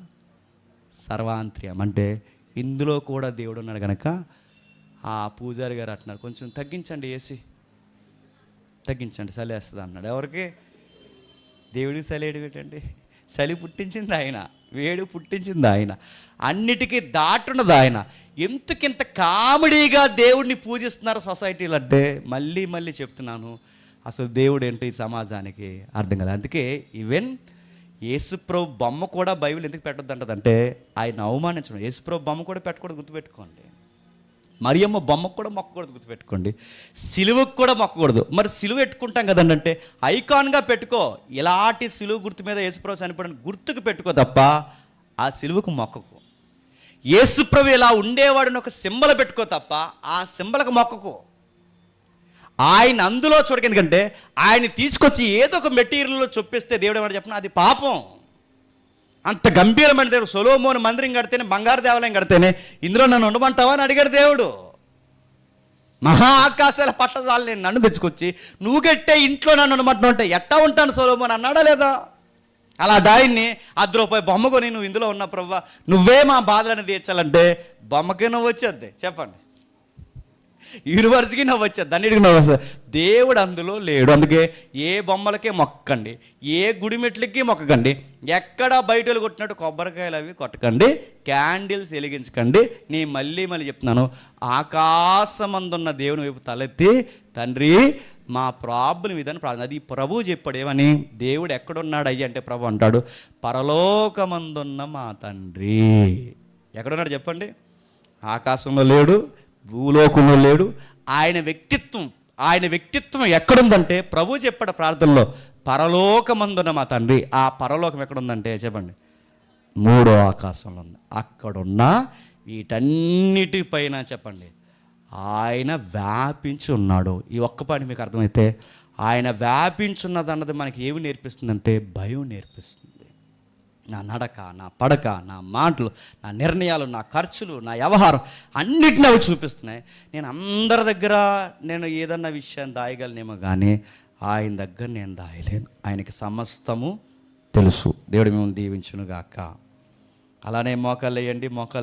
Speaker 1: సర్వాంత్రియం. అంటే ఇందులో కూడా దేవుడు ఉన్నాడు కనుక ఆ పూజారి గారు అంటున్నారు, కొంచెం తగ్గించండి, ఏసీ తగ్గించండి, చలి వేస్తుంది అన్నాడు. ఎవరికి? దేవుడికి చలి ఏంటండి? చలి పుట్టించింది ఆయన, వేడి పుట్టించింది ఆయన, అన్నిటికీ దాటున్నది ఆయన. ఎంతకింత కామెడీగా దేవుడిని పూజిస్తున్నారు సొసైటీలో అంటే మళ్ళీ చెప్తున్నాను, అసలు దేవుడు ఏంటో ఈ సమాజానికి అర్థం కాదు. అందుకే ఈవెన్ యేసుప్రభు బొమ్మ కూడా బైబిల్ ఎందుకు పెట్టొద్దు అంటదంటే ఆయన అవమానించడం. యేసుప్రభు బొమ్మ కూడా పెట్టకూడదు, గుర్తుపెట్టుకోండి. మరియమ్మ బొమ్మకు కూడా మొక్కకూడదు, గుర్తుపెట్టుకోండి. సిలువకు కూడా మొక్కకూడదు. మరి సిలువ పెట్టుకుంటాం కదండి, అంటే ఐకాన్గా పెట్టుకో, ఇలాంటి సిలువ గుర్తు మీద యేసుప్రభు చనిపోయిన గుర్తుకు పెట్టుకో తప్ప ఆ సిలువకు మొక్కకు. యేసుప్రభు ఇలా ఉండేవాడిని ఒక సింబల్ పెట్టుకో తప్ప ఆ సింబల్కి మొక్కకు. ఆయన అందులో చూడక, ఎందుకంటే ఆయన తీసుకొచ్చి ఏదో ఒక మెటీరియల్లో చొప్పిస్తే దేవుడు ఏమంటే చెప్పిన అది పాపం. అంత గంభీరమైన దేవుడు. సొలొమోను మందిరం కడితేనే, బంగారు దేవాలయం కడితేనే ఇందులో నన్ను ఉండమంటావా అని అడిగాడు దేవుడు. మహా ఆకాశాల పట్టజాలు నేను నన్ను తెచ్చుకొచ్చి నువ్వు కట్టే ఇంట్లో నన్ను ఉండమంటున్నావు అంటే ఎట్టా ఉంటాను సొలొమోను అన్నాడా లేదా? అలా దాయిని ₹10 బొమ్మ కొని నువ్వు ఇందులో ఉన్న ప్రభువా నువ్వే మా బాధలను తీర్చాలంటే బొమ్మకే నువ్వు వచ్చేద్ది, చెప్పండి. యూనివర్స్కి నవ్వు వచ్చేది, అన్నిటికీ నవ్వు వస్తుంది. దేవుడు అందులో లేడు. అందుకే ఏ బొమ్మలకే మొక్కండి, ఏ గుడిమెట్లకి మొక్కకండి, ఎక్కడ బయటలు కొట్టినట్టు కొబ్బరికాయలు అవి కొట్టకండి, క్యాండిల్స్ వెలిగించకండి. నీ మళ్ళీ చెప్తున్నాను, ఆకాశమందున్న దేవుని వైపు తలెత్తి తండ్రి మా ప్రాబ్లం ఇదని ప్రార్థన. అది ప్రభు చెప్పాడు. ఏమని? దేవుడు ఎక్కడున్నాడు అయ్యి అంటే ప్రభు అంటాడు పరలోకమందున్న మా తండ్రి. ఎక్కడున్నాడు చెప్పండి? ఆకాశంలో లేడు, భూలోకంలో లేడు. ఆయన వ్యక్తిత్వం ఎక్కడుందంటే ప్రభు చెప్పాడు ప్రార్థనలో పరలోకమందున మా తండ్రి. ఆ పరలోకం ఎక్కడుందంటే చెప్పండి? 3వ ఆకాశంలో ఉంది. అక్కడున్న వీటన్నిటిపైన చెప్పండి ఆయన వ్యాపించి ఉన్నాడు. ఈ ఒక్క పని మీకు అర్థమైతే ఆయన వ్యాపించున్నది అన్నది మనకి ఏమి నేర్పిస్తుందంటే భయం నేర్పిస్తుంది. నా నడక, నా పడక, నా మాటలు, నా నిర్ణయాలు, నా ఖర్చులు, నా వ్యవహారం అన్నిటిని అవి చూపిస్తున్నాయి. నేను అందరి దగ్గర నేను ఏదన్నా విషయాన్ని దాయగలనేమో కానీ ఆయన దగ్గర నేను దాయలేను. ఆయనకి సమస్తము తెలుసు. దేవుడు మిమ్మల్ని దీవించును గాక. అలానే మోకాళ్ళు వేయండి, మోకాళ్ళు